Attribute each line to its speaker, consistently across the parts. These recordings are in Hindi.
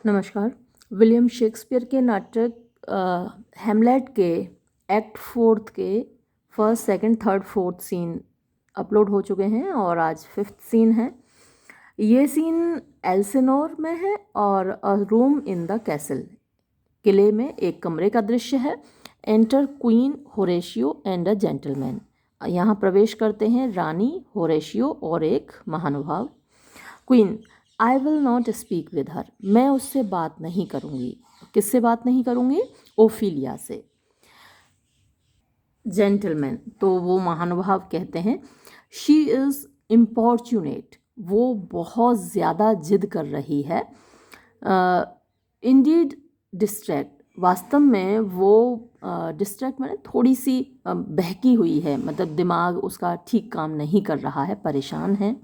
Speaker 1: नमस्कार। विलियम शेक्सपियर के नाटक हैमलेट के एक्ट फोर्थ के first, second, third, fourth scene upload हो चुके हैं और आज फिफ्थ सीन है। ये सीन एल्सिनोर में है और अ रूम इन द कैसल, किले में एक कमरे का दृश्य है। Enter queen Horatio and a gentleman. यहाँ प्रवेश करते हैं रानी, होरेशियो और एक महानुभाव। Queen: I will not speak with her. मैं उससे बात नहीं करूँगी। किससे बात नहीं करूँगी? ओफिलिया से। जेंटलमैन: तो वो महानुभाव कहते हैं, शी इज़ इम्पॉर्चुनेट। वो बहुत ज़्यादा जिद कर रही है। Indeed distract. वास्तव में वो डिस्ट्रैक्ट मैंने थोड़ी सी बहकी हुई है, मतलब दिमाग उसका ठीक काम नहीं कर रहा है, परेशान है।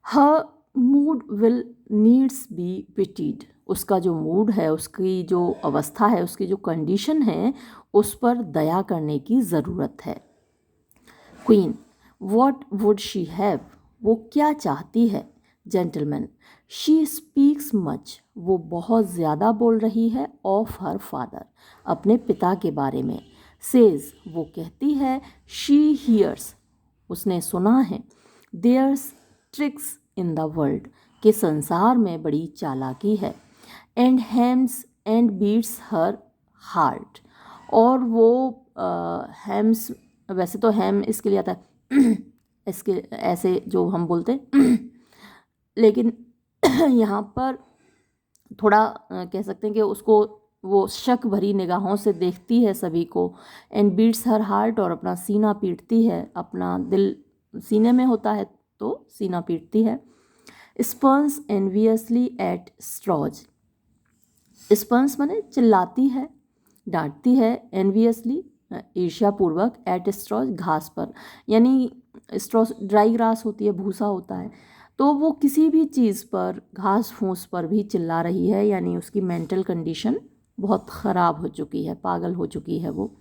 Speaker 1: Her mood will needs be pitied. उसका जो मूड है, उसकी जो अवस्था है, उसकी जो कंडीशन है, उस पर दया करने की ज़रूरत है। Queen: what would she have. वो क्या चाहती है? Gentleman: she speaks much. वो बहुत ज़्यादा बोल रही है। Of her father. अपने पिता के बारे में। सेज: वो कहती है। She hears. उसने सुना है। There's tricks in the world. के संसार में बड़ी चालाकी है। And hems and beats her heart. और वो हैम्स, वैसे तो हैम इसके लिए आता है इसके ऐसे जो हम बोलते हैं लेकिन यहाँ पर थोड़ा कह सकते हैं कि उसको वो शक भरी निगाहों से देखती है सभी को। एंड बीट्स हर हार्ट, और अपना सीना पीटती है। अपना दिल सीने में होता है तो सीना पीटती है। स्पर्न्स एनवियसली एट स्ट्रॉज। स्पर्न्स माने चिल्लाती है, डांटती है। एनवियसली ईर्ष्यापूर्वक। एट स्ट्रॉज घास पर, यानी स्ट्रॉ ड्राई ग्रास होती है, भूसा होता है, तो वो किसी भी चीज़ पर, घास फूस पर भी चिल्ला रही है, यानी उसकी मेंटल कंडीशन बहुत ख़राब हो चुकी है, पागल हो चुकी है वो।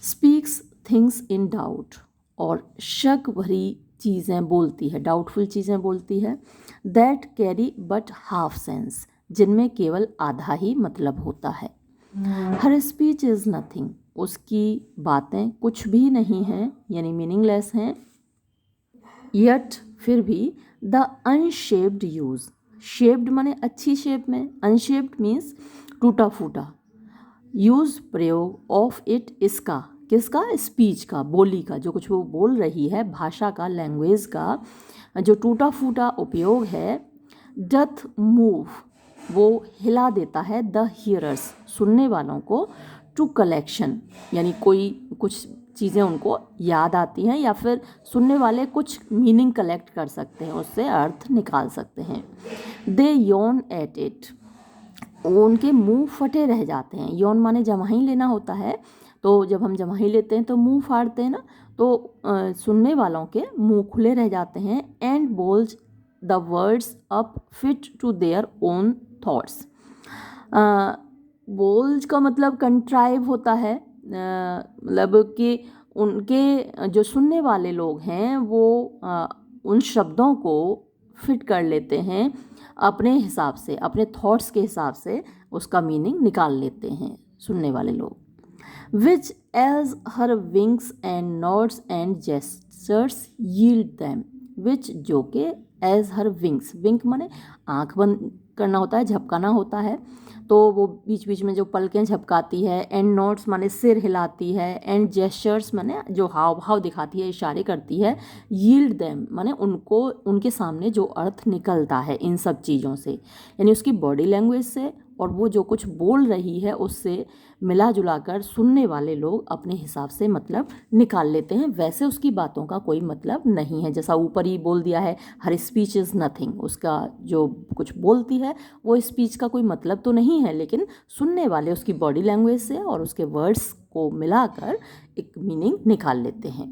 Speaker 1: Speaks things in doubt. और शक भरी चीज़ें बोलती है, डाउटफुल चीज़ें बोलती है। That carry but half sense. जिनमें केवल आधा ही मतलब होता है। हर स्पीच इज़ नथिंग। उसकी बातें कुछ भी नहीं हैं, यानी मीनिंगलेस हैं। यट फिर भी। The unshaped use. शेप्ड माने अच्छी शेप में, अनशेप्ड मीन्स टूटा फूटा। यूज़ प्रयोग ऑफ इट इसका, किसका? स्पीच का, बोली का, जो कुछ वो बोल रही है, भाषा का, लैंग्वेज का जो टूटा फूटा उपयोग है। Doth move. वो हिला देता है। द हियरर्स, सुनने वालों को। टू कलेक्शन, यानी कोई कुछ चीज़ें उनको याद आती हैं, या फिर सुनने वाले कुछ मीनिंग कलेक्ट कर सकते हैं, उससे अर्थ निकाल सकते हैं। दे यॉन एट इट। उनके मुंह फटे रह जाते हैं। यौन माने जमाही लेना होता है, तो जब हम जमाही लेते हैं तो मुंह फाड़ते हैं ना, तो सुनने वालों के मुंह खुले रह जाते हैं। And botch the words up fit to their own thoughts. Botch का मतलब कंट्राइव होता है, मतलब कि उनके जो सुनने वाले लोग हैं वो उन शब्दों को फिट कर लेते हैं अपने हिसाब से, अपने थॉट्स के हिसाब से उसका मीनिंग निकाल लेते हैं सुनने वाले लोग। Which as her winks and nods and gestures yield them. Which जो के, एज हर विंग्स, विंक माने आंख बंद करना होता है, झपकाना होता है, तो वो बीच बीच में जो पलकें झपकाती है। एंड नोट्स माने सिर हिलाती है। एंड जेस्चर्स माने जो हाव भाव दिखाती है, इशारे करती है। यील्ड देम माने उनको, उनके सामने जो अर्थ निकलता है इन सब चीज़ों से, यानी उसकी बॉडी लैंग्वेज से और वो जो कुछ बोल रही है उससे मिला जुला कर सुनने वाले लोग अपने हिसाब से मतलब निकाल लेते हैं। वैसे उसकी बातों का कोई मतलब नहीं है, जैसा ऊपर ही बोल दिया है, हर स्पीच इज़ नथिंग। उसका जो कुछ बोलती है वो स्पीच का कोई मतलब तो नहीं है, लेकिन सुनने वाले उसकी बॉडी लैंग्वेज से और उसके वर्ड्स को मिलाकर एक मीनिंग निकाल लेते हैं।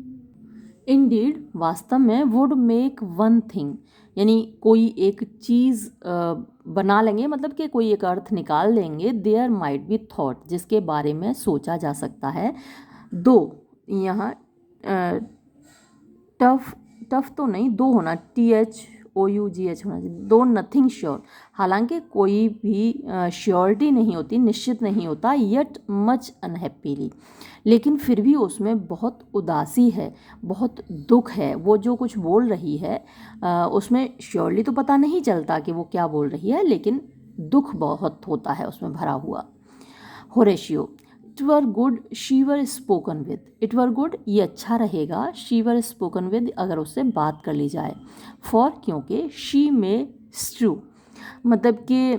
Speaker 1: इंडीड, वास्तव में। वुड मेक वन थिंग, यानी कोई एक चीज़ बना लेंगे, मतलब कि कोई एक अर्थ निकाल देंगे। देयर माइट बी थॉट, जिसके बारे में सोचा जा सकता है। दो, यहाँ टफ, टफ तो नहीं, दो होना, TH OUGH होना चाहिए, दो नथिंग श्योर, हालांकि कोई भी श्योरिटी नहीं होती, निश्चित नहीं होता, येट मच अनहैप्पीली, लेकिन फिर भी उसमें बहुत उदासी है, बहुत दुख है, वो जो कुछ बोल रही है उसमें श्योरली तो पता नहीं चलता कि वो क्या बोल रही है, लेकिन दुख बहुत होता है उसमें भरा हुआ। Horatio, it were good she were spoken with, it were good ये अच्छा रहेगा, शी वर स्पोकन विद अगर उससे बात कर ली जाए, फॉर क्योंकि शी में स्ट्रू मतलब कि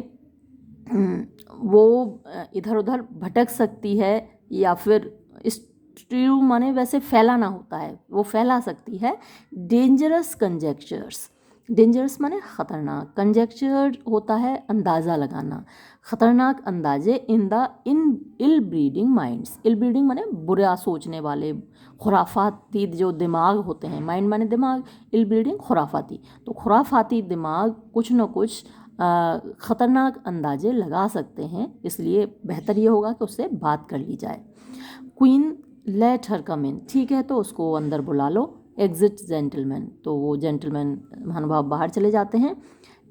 Speaker 1: वो इधर उधर भटक सकती है, या फिर स्ट्रू माने वैसे फैलाना होता है, वो फैला सकती है। डेंजरस कंजेक्चर्स, डेंजरस माने ख़तरनाक, कंजेक्चर होता है अंदाज़ा लगाना, ख़तरनाक अंदाजे इन इल ब्रीडिंग माइंड्स, इल ब्रीडिंग माने बुरा सोचने वाले, खुराफाती जो दिमाग होते हैं, माइंड माने दिमाग, इल ब्रीडिंग खुराफाती, तो खुराफाती दिमाग कुछ न कुछ ख़तरनाक अंदाजे लगा सकते हैं, इसलिए बेहतर ये होगा कि उससे बात कर ली जाए। क्वीन लेट हर कम इन, ठीक है तो उसको अंदर बुला लो। एग्जिट जेंटलमैन, तो वो जेंटलमैन महानुभाव बाहर चले जाते हैं।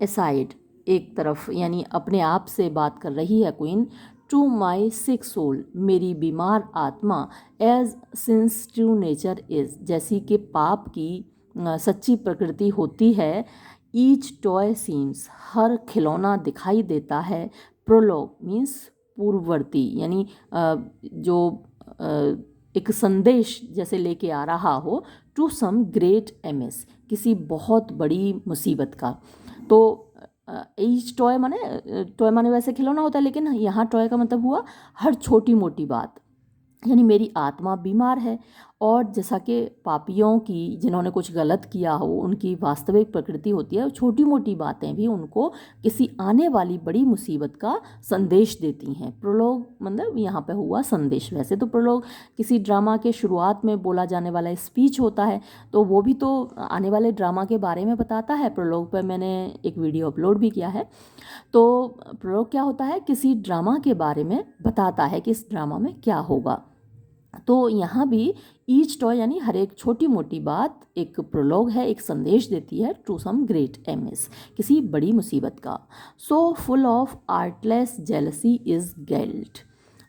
Speaker 1: एसाइड, एक तरफ यानी अपने आप से बात कर रही है queen. To my sick soul, मेरी बीमार आत्मा, as sin's true nature is, जैसी कि पाप की सच्ची प्रकृति होती है। ईच टॉय सीम्स, हर खिलौना दिखाई देता है। प्रोलॉग मीन्स पूर्ववर्ती, यानी जो एक संदेश जैसे लेके आ रहा हो, टू सम ग्रेट एमिस, किसी बहुत बड़ी मुसीबत का। तो ईच टॉय माने वैसे खिलौना होता है, लेकिन यहाँ टॉय का मतलब हुआ हर छोटी मोटी बात, यानी मेरी आत्मा बीमार है, और जैसा कि पापियों की जिन्होंने कुछ गलत किया हो उनकी वास्तविक प्रकृति होती है, छोटी मोटी बातें भी उनको किसी आने वाली बड़ी मुसीबत का संदेश देती हैं। प्रोलोग मतलब यहाँ पे हुआ संदेश, वैसे तो प्रोलोग किसी ड्रामा के शुरुआत में बोला जाने वाला स्पीच होता है, तो वो भी तो आने वाले ड्रामा के बारे में बताता है। प्रोलोग पर मैंने एक वीडियो अपलोड भी किया है। तो प्रोलोग क्या होता है, किसी ड्रामा के बारे में बताता है कि इस ड्रामा में क्या होगा। तो यहाँ भी ईच टॉय यानी हर एक छोटी मोटी बात एक प्रोलॉग है, एक संदेश देती है टू सम ग्रेट एमिस, किसी बड़ी मुसीबत का। So full of artless jealousy is guilt,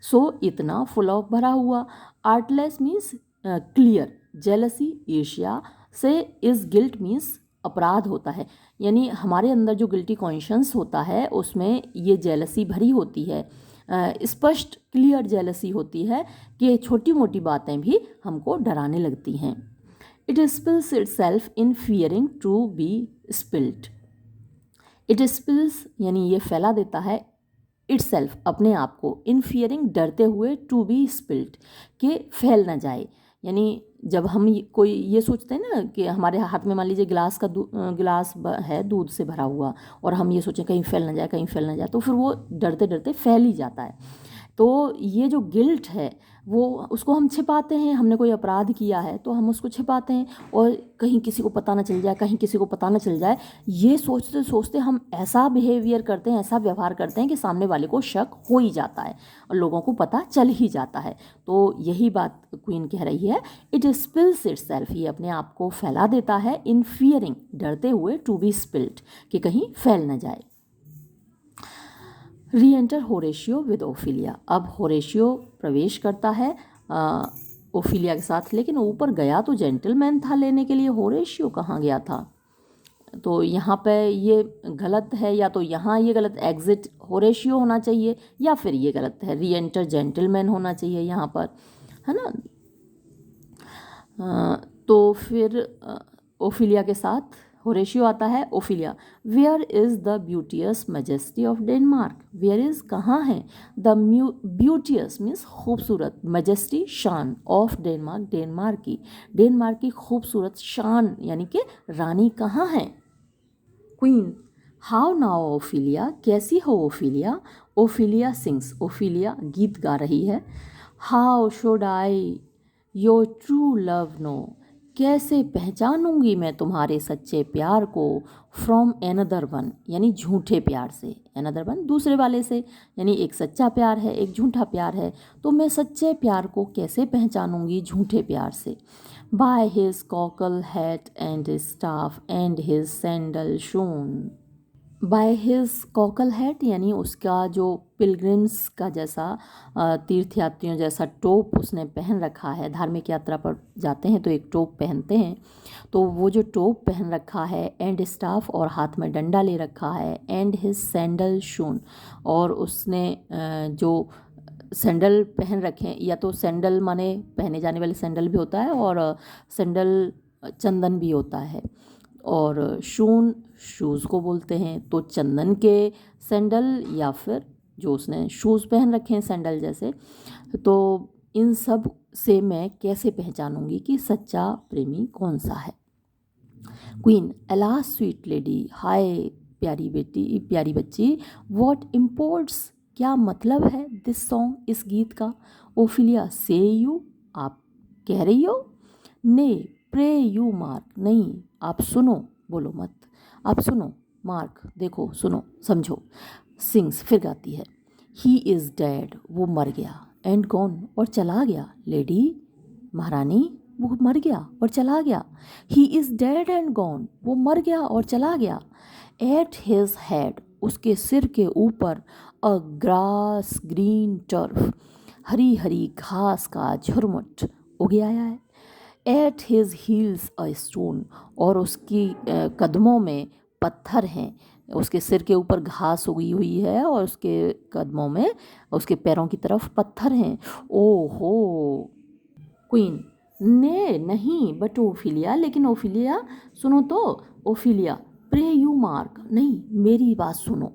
Speaker 1: so इतना फुल ऑफ भरा हुआ, आर्टलेस मीन्स क्लियर, जेलसी ईर्ष्या से, इज़ गिल्ट मीन्स अपराध होता है, यानी हमारे अंदर जो गिल्टी कॉन्शियस होता है उसमें ये जेलसी भरी होती है, स्पष्ट क्लियर जेलसी होती है कि छोटी मोटी बातें भी हमको डराने लगती हैं। It spills itself in fearing to be spilled, it spills यानी ये फैला देता है, इट सेल्फ अपने आप को, इन फियरिंग डरते हुए, टू बी स्पिल्ड कि फैल ना जाए, यानी जब हम कोई ये सोचते हैं ना कि हमारे हाथ में मान लीजिए गिलास है दूध से भरा हुआ, और हम ये सोचें कहीं फैल ना जाए, कहीं फैल ना जाए, तो फिर वो डरते डरते फैल ही जाता है। तो ये जो गिल्ट है वो उसको हम छिपाते हैं, हमने कोई अपराध किया है तो हम उसको छिपाते हैं, और कहीं किसी को पता ना चल जाए, कहीं किसी को पता ना चल जाए, ये सोचते सोचते हम ऐसा बिहेवियर करते हैं, ऐसा व्यवहार करते हैं कि सामने वाले को शक हो ही जाता है और लोगों को पता चल ही जाता है। तो यही बात क्वीन कह रही है, इट स्पिल्स इटसेल्फ, ये अपने आप को फैला देता है, इन फियरिंग डरते हुए, टू बी स्पिल्ड कि कहीं फैल ना जाए। री एंटर होरेशियो विद ओफिलिया, अब होरेशियो प्रवेश करता है ओफिलिया के साथ, लेकिन ऊपर गया तो जेंटलमैन था लेने के लिए, होरेशियो कहाँ गया था? तो यहाँ पे ये गलत है, या तो यहाँ ये गलत एग्जिट होरेशियो होना चाहिए, या फिर ये गलत है री एंटर जेंटलमैन होना चाहिए यहाँ पर, है ना। तो फिर ओफिलिया के साथ होरेशियो आता है। Ophelia, where is the beauteous majesty of Denmark, where is कहाँ है, द ब्यूटियस मीन्स खूबसूरत, मैजेस्टी शान, ऑफ डेनमार्क डेनमार्क की खूबसूरत शान यानी कि रानी कहाँ है। क्वीन, हाउ नाउ ओफिलिया, कैसी हो ओफिलिया। ओफिलिया सिंग्स, ओफिलिया गीत गा रही है। How should I your true love know, कैसे पहचानूंगी मैं तुम्हारे सच्चे प्यार को, फ्रॉम एनदर वन यानी झूठे प्यार से, एनदर वन दूसरे वाले से, यानी एक सच्चा प्यार है एक झूठा प्यार है, तो मैं सच्चे प्यार को कैसे पहचानूंगी झूठे प्यार से। by his cockle hat and his staff and his sandal shoon. By his cockle hat यानी उसका जो पिलग्रिम्स का जैसा तीर्थयात्रियों जैसा टोप उसने पहन रखा है। धार्मिक यात्रा पर जाते हैं तो एक टोप पहनते हैं, तो वो जो टोप पहन रखा है, एंड स्टाफ और हाथ में डंडा ले रखा है, एंड हिज सैंडल शून और उसने जो सैंडल पहन रखे हैं, या तो सैंडल माने पहने जाने वाले सैंडल भी होता है और सैंडल चंदन भी होता है, और शून शूज़ को बोलते हैं। तो चंदन के सैंडल या फिर जो उसने शूज़ पहन रखे हैं सैंडल जैसे, तो इन सब से मैं कैसे पहचानूंगी कि सच्चा प्रेमी कौन सा है। क्वीन, अलास स्वीट लेडी, हाय प्यारी बेटी, प्यारी बच्ची, व्हाट इम्पोर्ट्स, क्या मतलब है दिस सॉन्ग, इस गीत का। ओफिलिया, से यू, आप कह रही हो। ने, प्रे यू मार्क, नहीं आप सुनो, बोलो मत, आप सुनो, मार्क देखो, सुनो समझो। सिंग्स, फिर गाती है। ही इज़ डेड, वो मर गया, एंड गॉन, और चला गया, लेडी महारानी, वो मर गया और चला गया। ही इज़ डेड एंड गॉन, वो मर गया और चला गया। एट हिज हेड, उसके सिर के ऊपर, अ grass green turf, Hari Hari घास का झुरमुट उग आया है। At his heels a stone, और उसकी कदमों में पत्थर हैं। उसके सिर के ऊपर घास उगी हुई है और उसके कदमों में, उसके पैरों की तरफ पत्थर हैं। ओहो। क्वीन, ने नहीं, बट ओफिलिया, लेकिन ओफिलिया सुनो तो। ओफिलिया, प्रे यू मार्क, नहीं मेरी बात सुनो।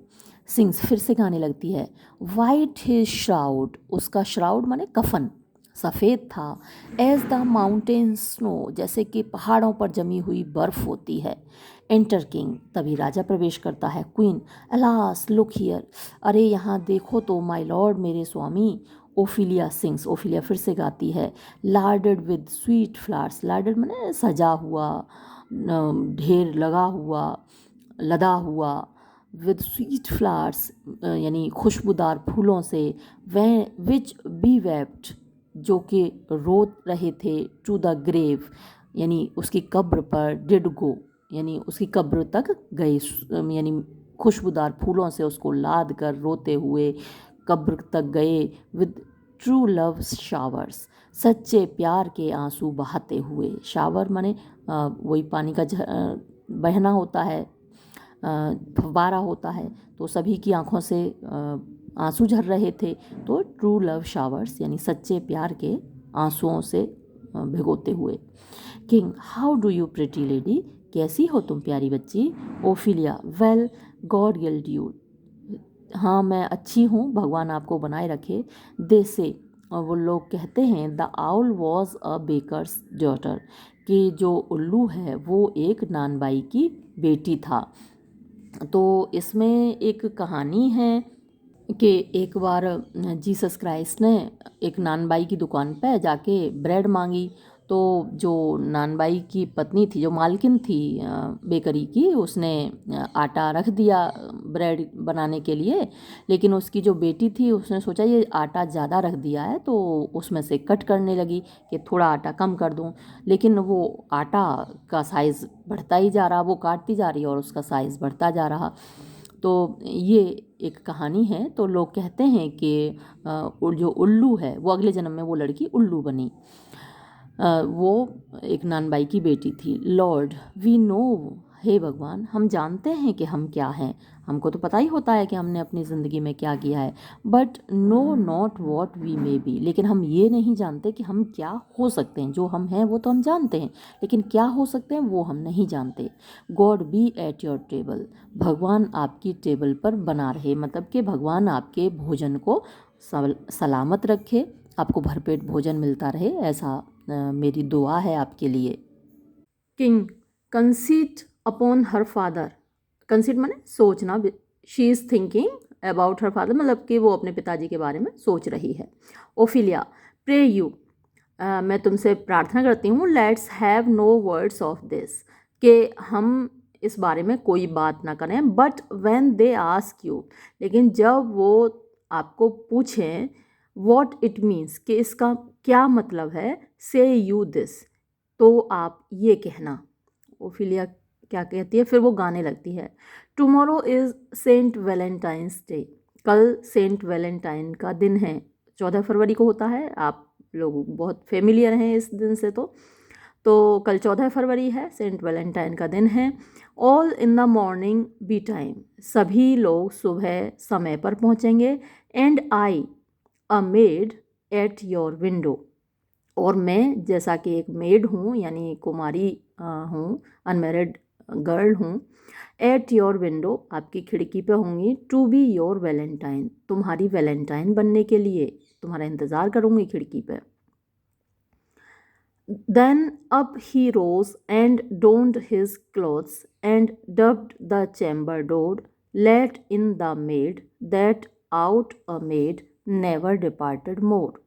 Speaker 1: सिंग्स, फिर से गाने लगती है। वाइट हिज श्राउड, उसका श्राउड माने कफन सफ़ेद था। एज द माउंटेन स्नो, जैसे कि पहाड़ों पर जमी हुई बर्फ होती है। एंटर किंग, तभी राजा प्रवेश करता है। क्वीन, अलास लुक हियर, अरे यहाँ देखो तो माय लॉर्ड, मेरे स्वामी। ओफिलिया सिंग्स, ओफिलिया फिर से गाती है। लार्डेड विद स्वीट फ्लावर्स, लार्डेड माने सजा हुआ, ढेर लगा हुआ, लदा हुआ, विद स्वीट फ्लावर्स यानी खुशबूदार फूलों से, वे विच बी वेप्ट, जो कि रो रहे थे, टू द ग्रेव यानी उसकी कब्र पर, डिड गो यानी उसकी कब्र तक गए, यानी खुशबूदार फूलों से उसको लाद कर रोते हुए कब्र तक गए। विद ट्रू लव शावर्स, सच्चे प्यार के आंसू बहाते हुए। शावर माने वही पानी का बहना होता है, फव्वारा होता है, तो सभी की आंखों से आंसू झर रहे थे, तो ट्रू लव शावर्स यानी सच्चे प्यार के आंसुओं से भिगोते हुए। King, how do you pretty lady, कैसी हो तुम प्यारी बच्ची। Ophelia, well God guild you, हाँ मैं अच्छी हूँ, भगवान आपको बनाए रखे। दे से, और वो लोग कहते हैं, the owl was a baker's daughter, कि जो उल्लू है वो एक नानबाई की बेटी था। तो इसमें एक कहानी है कि एक बार जीसस क्राइस्ट ने एक नानबाई की दुकान पे जाके ब्रेड मांगी, तो जो नानबाई की पत्नी थी, जो मालकिन थी बेकरी की, उसने आटा रख दिया ब्रेड बनाने के लिए, लेकिन उसकी जो बेटी थी उसने सोचा ये आटा ज़्यादा रख दिया है, तो उसमें से कट करने लगी कि थोड़ा आटा कम कर दूं, लेकिन वो आटा का साइज़ बढ़ता ही जा रहा, वो काटती जा रही और उसका साइज़ बढ़ता जा रहा। तो ये एक कहानी है। तो लोग कहते हैं कि जो उल्लू है वो अगले जन्म में वो लड़की उल्लू बनी। वो एक नानबाई की बेटी थी। लॉर्ड, वी नो, हे भगवान हम जानते हैं कि हम क्या हैं, हमको तो पता ही होता है कि हमने अपनी ज़िंदगी में क्या किया है। But know not what we may be, लेकिन हम ये नहीं जानते कि हम क्या हो सकते हैं। जो हम हैं वो तो हम जानते हैं, लेकिन क्या हो सकते हैं वो हम नहीं जानते। God B at your table, भगवान आपकी टेबल पर बना रहे, मतलब कि भगवान आपके भोजन को सलामत रखे, आपको भरपेट भोजन मिलता रहे, ऐसा मेरी दुआ है आपके लिए। King, conceit upon her father, conceit माने सोचना, she is thinking about her father, मतलब कि वो अपने पिताजी के बारे में सोच रही है। ओफिलिया, प्रे यू, मैं तुमसे प्रार्थना करती हूँ, let's have no words of this, कि हम इस बारे में कोई बात ना करें। But when they ask you, लेकिन जब वो आपको पूछें, व्हाट इट मीन्स, कि इसका क्या मतलब है, से यू दिस, तो आप ये कहना। ओफिलिया क्या कहती है, फिर वो गाने लगती है। Tomorrow is Saint Valentine's day, कल सेंट वैलेंटाइन का दिन है। 14 फरवरी को होता है, आप लोग बहुत फेमिलियर हैं इस दिन से। तो कल 14 फरवरी है, सेंट वैलेंटाइन का दिन है। All in the morning betime, सभी लोग सुबह समय पर पहुँचेंगे। And I a maid at your window, और मैं जैसा कि एक मेड हूँ यानी कुमारी हूँ, अनमेरिड गर्ल हूँ। एट योर विंडो, आपकी खिड़की पे होंगी। टू बी योर वैलेंटाइन, तुम्हारी वैलेंटाइन बनने के लिए तुम्हारा इंतज़ार करूँगी खिड़की पे। Then up he rose and donned his clothes and dupped the chamber door, let in the maid that out a maid never departed more.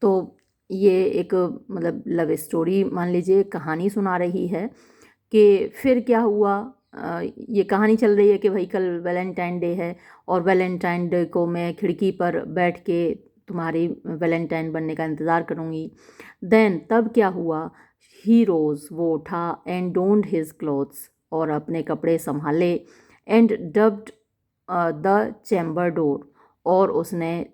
Speaker 1: तो ये एक मतलब लव स्टोरी मान लीजिए, कहानी सुना रही है कि फिर क्या हुआ। ये कहानी चल रही है कि भाई कल वैलेंटाइन डे है और वैलेंटाइन डे को मैं खिड़की पर बैठ के तुम्हारी वैलेंटाइन बनने का इंतज़ार करूँगी। देन तब क्या हुआ, ही रोज़, वो उठा। एंड डोन्ड हिज क्लॉथ्स, और अपने कपड़े संभाले। And dupped the chamber door, और उसने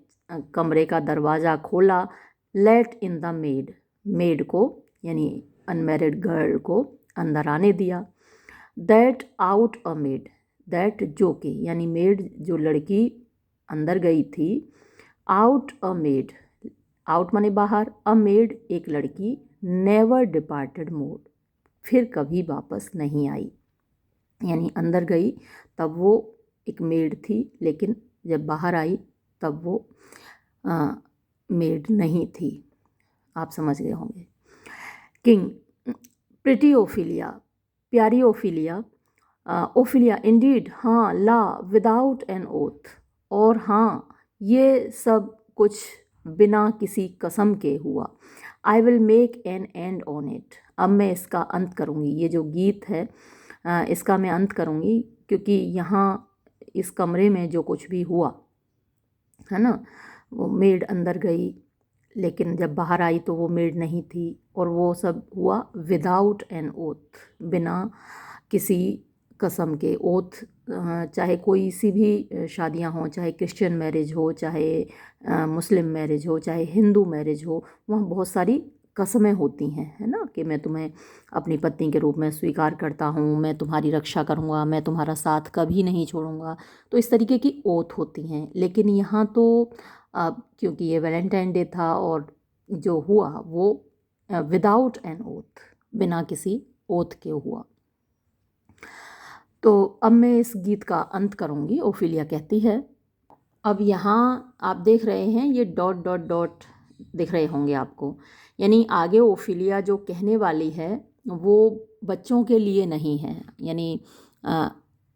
Speaker 1: कमरे का दरवाज़ा खोला। Let in the maid, maid को यानी अनमेरिड गर्ल को अंदर आने दिया। That out a maid, that जो कि यानी मेड जो लड़की अंदर गई थी। आउट अ मेड, आउट माने बाहर, अ मेड एक लड़की। नेवर डिपार्टेड मोर, फिर कभी वापस नहीं आई। यानी अंदर गई तब वो एक मेड थी, लेकिन जब बाहर आई तब वो मेड नहीं थी। आप समझ गए होंगे। किंग, प्रिटी ओफिलिया, प्यारी ओफिलिया। ओफिलिया, इंडीड, हाँ। ला, विदाउट एन ओथ, और हाँ ये सब कुछ बिना किसी कसम के हुआ। I will make an and on it, अब मैं इसका अंत करूँगी। ये जो गीत है इसका मैं अंत करूँगी, क्योंकि यहाँ इस कमरे में जो कुछ भी हुआ है ना, वो मेड अंदर गई, लेकिन जब बाहर आई तो वो मेड नहीं थी, और वो सब हुआ विदाउट एन ओथ, बिना किसी कसम के। ओथ चाहे कोई सी भी शादियां हों, चाहे क्रिश्चियन मैरिज हो, चाहे मुस्लिम मैरिज हो, चाहे हिंदू मैरिज हो, वहाँ बहुत सारी कस्में होती हैं, है ना, कि मैं तुम्हें अपनी पत्नी के रूप में स्वीकार करता हूँ, मैं तुम्हारी रक्षा करूँगा, मैं तुम्हारा साथ कभी नहीं छोड़ूंगा। तो इस तरीके की ओथ होती हैं। लेकिन यहाँ तो क्योंकि ये वैलेंटाइन डे था और जो हुआ वो विदाउट एन ओथ, बिना किसी ओथ के हुआ। तो अब मैं इस गीत का अंत करूँगी, ओफिलिया कहती है। अब यहाँ आप देख रहे हैं ये डॉट डॉट डॉट दिख रहे होंगे आपको, यानी आगे ओफिलिया जो कहने वाली है वो बच्चों के लिए नहीं है। यानी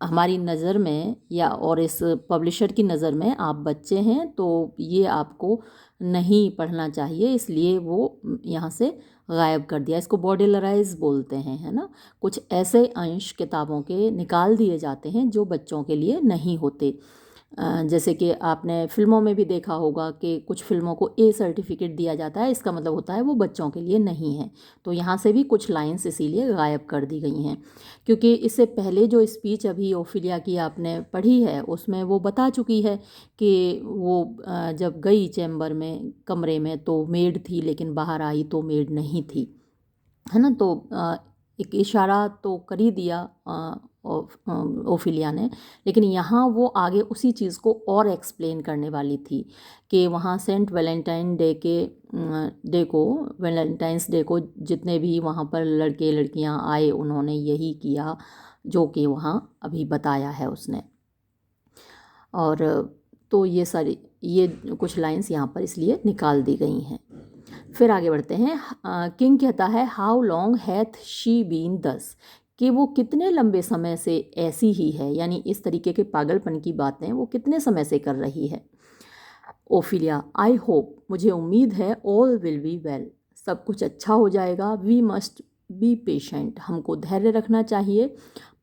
Speaker 1: हमारी नज़र में या और इस पब्लिशर की नज़र में आप बच्चे हैं, तो ये आपको नहीं पढ़ना चाहिए, इसलिए वो यहाँ से गायब कर दिया। इसको बॉर्डरलाइज बोलते हैं, है ना। कुछ ऐसे अंश किताबों के निकाल दिए जाते हैं जो बच्चों के लिए नहीं होते। जैसे कि आपने फिल्मों में भी देखा होगा कि कुछ फिल्मों को ए सर्टिफिकेट दिया जाता है, इसका मतलब होता है वो बच्चों के लिए नहीं है। तो यहाँ से भी कुछ लाइंस इसीलिए गायब कर दी गई हैं, क्योंकि इससे पहले जो स्पीच अभी ओफिलिया की आपने पढ़ी है उसमें वो बता चुकी है कि वो जब गई चैम्बर में, कमरे में, तो मेड थी, लेकिन बाहर आई तो मेड नहीं थी, है ना। तो एक इशारा तो कर ही दिया ओफिलिया ने, लेकिन यहाँ वो आगे उसी चीज़ को और एक्सप्लेन करने वाली थी कि वहाँ सेंट वैलेंटाइन डे को, वैलेंटाइंस डे को जितने भी वहाँ पर लड़के लड़कियाँ आए उन्होंने यही किया जो कि वहाँ अभी बताया है उसने। और तो ये सारी ये कुछ लाइंस यहाँ पर इसलिए निकाल दी गई हैं। फिर आगे बढ़ते हैं। किंग कहता है, how long hath she been thus, कि वो कितने लंबे समय से ऐसी ही है, यानी इस तरीके के पागलपन की बातें वो कितने समय से कर रही है। ओफिलिया, आई होप, मुझे उम्मीद है, ऑल विल बी वेल, सब कुछ अच्छा हो जाएगा। वी मस्ट बी पेशेंट, हमको धैर्य रखना चाहिए।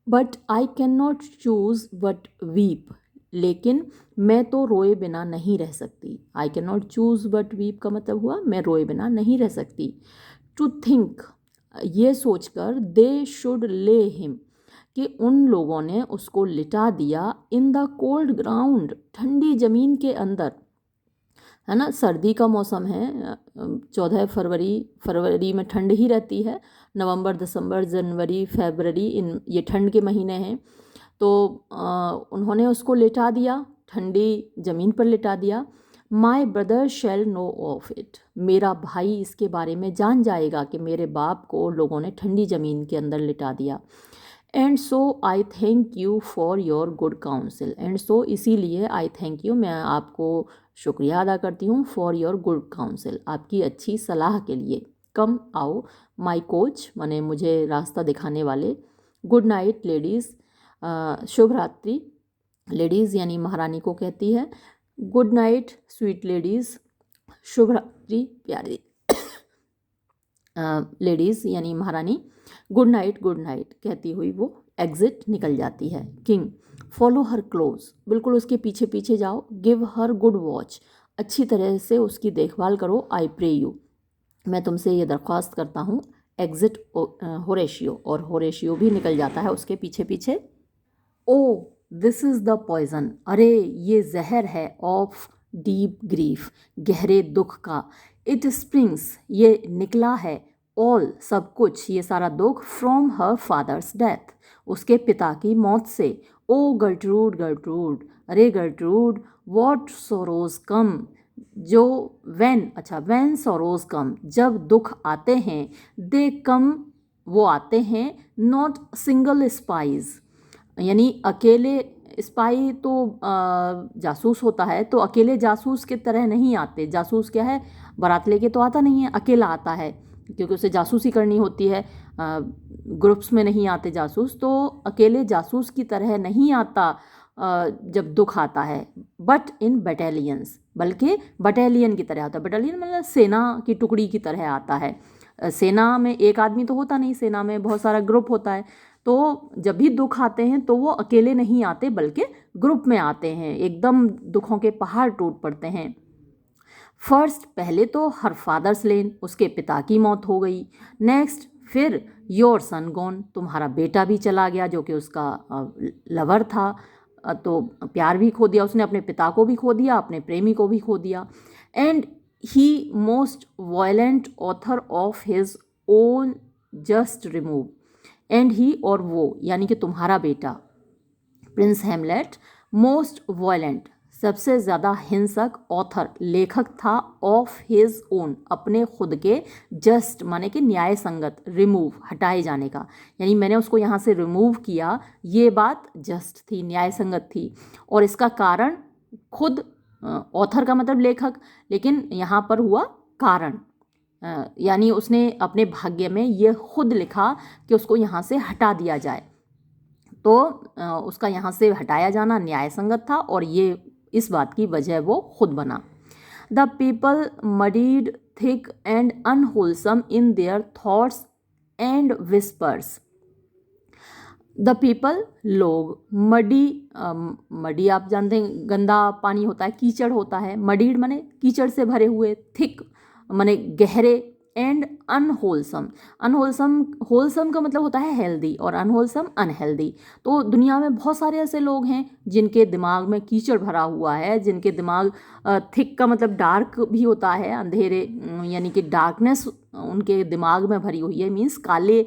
Speaker 1: But I can not choose but weep, लेकिन मैं तो रोए बिना नहीं रह सकती। I can not choose but weep का मतलब हुआ मैं रोए बिना नहीं रह सकती। टू थिंक, ये सोचकर दे शुड ले हिम कि उन लोगों ने उसको लिटा दिया इन द कोल्ड ग्राउंड, ठंडी ज़मीन के अंदर, है ना। सर्दी का मौसम है, 14 फरवरी में ठंड ही रहती है, नवंबर दिसंबर जनवरी फरवरी इन ये ठंड के महीने हैं। तो उन्होंने उसको लिटा दिया, ठंडी ज़मीन पर लिटा दिया। My brother shall know of it, मेरा भाई इसके बारे में जान जाएगा कि मेरे बाप को लोगों ने ठंडी ज़मीन के अंदर लिटा दिया। And so I thank you for your good council, and so इसीलिए आई थैंक यू, मैं आपको शुक्रिया अदा करती हूँ, फॉर योर गुड काउंसिल, आपकी अच्छी सलाह के लिए। कम आओ माई कोच, माने मुझे रास्ता दिखाने वाले। गुड नाइट लेडीज़, शुभ रात्रि। लेडीज़ यानी महारानी को कहती है। गुड नाइट स्वीट लेडीज़, शुभ रात्रि प्यारी लेडीज़ यानी महारानी। गुड नाइट कहती हुई वो एग्जिट निकल जाती है। किंग, फॉलो हर क्लोज, बिल्कुल उसके पीछे पीछे जाओ। गिव हर गुड वॉच, अच्छी तरह से उसकी देखभाल करो। आई प्रे यू, मैं तुमसे ये दरख्वास्त करता हूँ। एग्जिट होरेशियो, और होरेशियो भी निकल जाता है उसके पीछे पीछे। ओ दिस इज़ द पॉइजन, अरे ये जहर है। ऑफ डीप ग्रीफ, गहरे दुख का। इट स्प्रिंग्स, ये निकला है। ऑल, सब कुछ, ये सारा दुख। फ्रॉम हर फादर्स डेथ, उसके पिता की मौत से। ओ गर्ट्रूड गर्ट्रूड, अरे गर्ट्रूड। वॉट सोरोज कम, जो वैन, अच्छा वैन सोरोज कम, जब दुख आते हैं। दे कम, वो आते हैं। नॉट सिंगल स्पाइज, यानी अकेले। स्पाई तो जासूस होता है, तो अकेले जासूस की तरह नहीं आते। जासूस क्या है, बारात लेके तो आता नहीं है, अकेला आता है, क्योंकि उसे जासूसी करनी होती है। ग्रुप्स में नहीं आते जासूस, तो अकेले जासूस की तरह नहीं आता जब दुख आता है। बट इन बटालियंस, बल्कि बटालियन की तरह आता है। बटालियन मतलब सेना की टुकड़ी की तरह आता है। सेना में एक आदमी तो होता नहीं, सेना में बहुत सारा ग्रुप होता है। तो जब भी दुख आते हैं तो वो अकेले नहीं आते, बल्कि ग्रुप में आते हैं। एकदम दुखों के पहाड़ टूट पड़ते हैं। फर्स्ट, पहले तो हर फादर्स लेन, उसके पिता की मौत हो गई। नेक्स्ट, फिर योर सन गॉन, तुम्हारा बेटा भी चला गया, जो कि उसका लवर था। तो प्यार भी खो दिया उसने, अपने पिता को भी खो दिया, अपने प्रेमी को भी खो दिया। And he most violent author of his own just remove, and he, और वो यानी कि तुम्हारा बेटा प्रिंस हेमलेट, मोस्ट वायलेंट, सबसे ज़्यादा हिंसक, ऑथर, लेखक था, ऑफ हिज ओन, अपने खुद के, जस्ट माने कि न्याय संगत, रिमूव, हटाए जाने का, यानी मैंने उसको यहाँ से रिमूव किया, ये बात जस्ट थी, न्याय संगत थी। और इसका कारण खुद, ऑथर का मतलब लेखक, लेकिन यहाँ पर हुआ कारण, यानी उसने अपने भाग्य में ये खुद लिखा कि उसको यहाँ से हटा दिया जाए। तो उसका यहाँ से हटाया जाना न्याय संगत था, और ये इस बात की वजह वो खुद बना। The people muddied thick and unwholesome in their thoughts and whispers. The people, लोग। मडी, मडी आप जानते हैं गंदा पानी होता है, कीचड़ होता है। मडीड माने कीचड़ से भरे हुए, थिक माने गहरे, एंड अनहोलसम, अनहोलसम, होलसम का मतलब होता है हेल्दी, और अनहोलसम अनहेल्दी। तो दुनिया में बहुत सारे ऐसे लोग हैं जिनके दिमाग में कीचड़ भरा हुआ है, जिनके दिमाग, थिक का मतलब डार्क भी होता है, अंधेरे, यानी कि डार्कनेस उनके दिमाग में भरी हुई है, मीन्स काले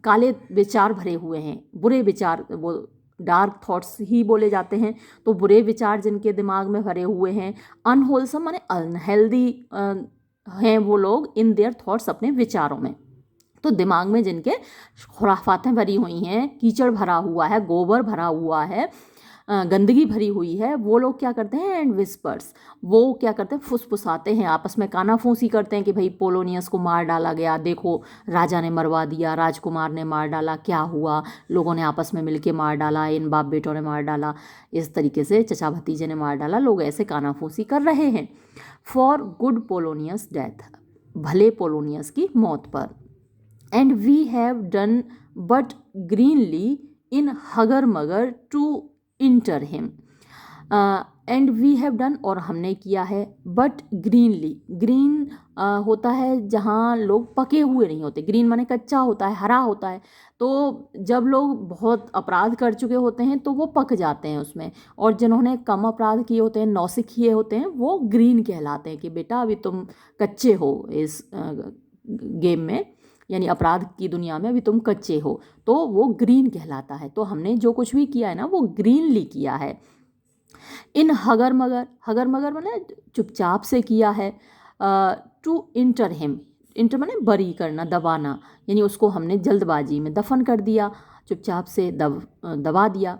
Speaker 1: काले विचार भरे हुए हैं, बुरे विचार, वो डार्क थॉट्स ही बोले जाते हैं। तो बुरे विचार जिनके दिमाग में भरे हुए हैं। अनहोलसम माने अनहेल्दी हैं वो लोग, इन देयर थॉट्स, अपने विचारों में। तो दिमाग में जिनके खुराफातें भरी हुई हैं, कीचड़ भरा हुआ है, गोबर भरा हुआ है, गंदगी भरी हुई है, वो लोग क्या करते हैं, एंड विस्पर्स, वो क्या करते हैं, फुसफुसाते हैं, आपस में कानाफूसी करते हैं कि भाई पोलोनियस को मार डाला गया, देखो राजा ने मरवा दिया, राजकुमार ने मार डाला, क्या हुआ, लोगों ने आपस में मिलके मार डाला, इन बाप बेटों ने मार डाला, इस तरीके से चचा भतीजे ने मार डाला, लोग ऐसे कानाफूसी कर रहे हैं। फॉर गुड पोलोनियस डेथ, भले पोलोनियस की मौत पर। And we have done but greenly in hugger mugger to inter him, and we have done, और हमने किया है, बट ग्रीनली, ग्रीन होता है जहाँ लोग पके हुए नहीं होते, ग्रीन माने कच्चा होता है, हरा होता है। तो जब लोग बहुत अपराध कर चुके होते हैं तो वो पक जाते हैं उसमें, और जिन्होंने कम अपराध किए होते हैं, नौसिख किए होते हैं, वो ग्रीन कहलाते हैं कि बेटा अभी तुम कच्चे हो इस गेम में, यानी अपराध की दुनिया में अभी तुम कच्चे हो, तो वो ग्रीन कहलाता है। तो हमने जो कुछ भी किया है ना वो ग्रीनली किया है। इन हगर मगर, हगर मगर मैंने चुपचाप से किया है। टू इंटर हिम, इंटर मैंने बरी करना, दबाना, यानी उसको हमने जल्दबाजी में दफन कर दिया, चुपचाप से दबा दिया।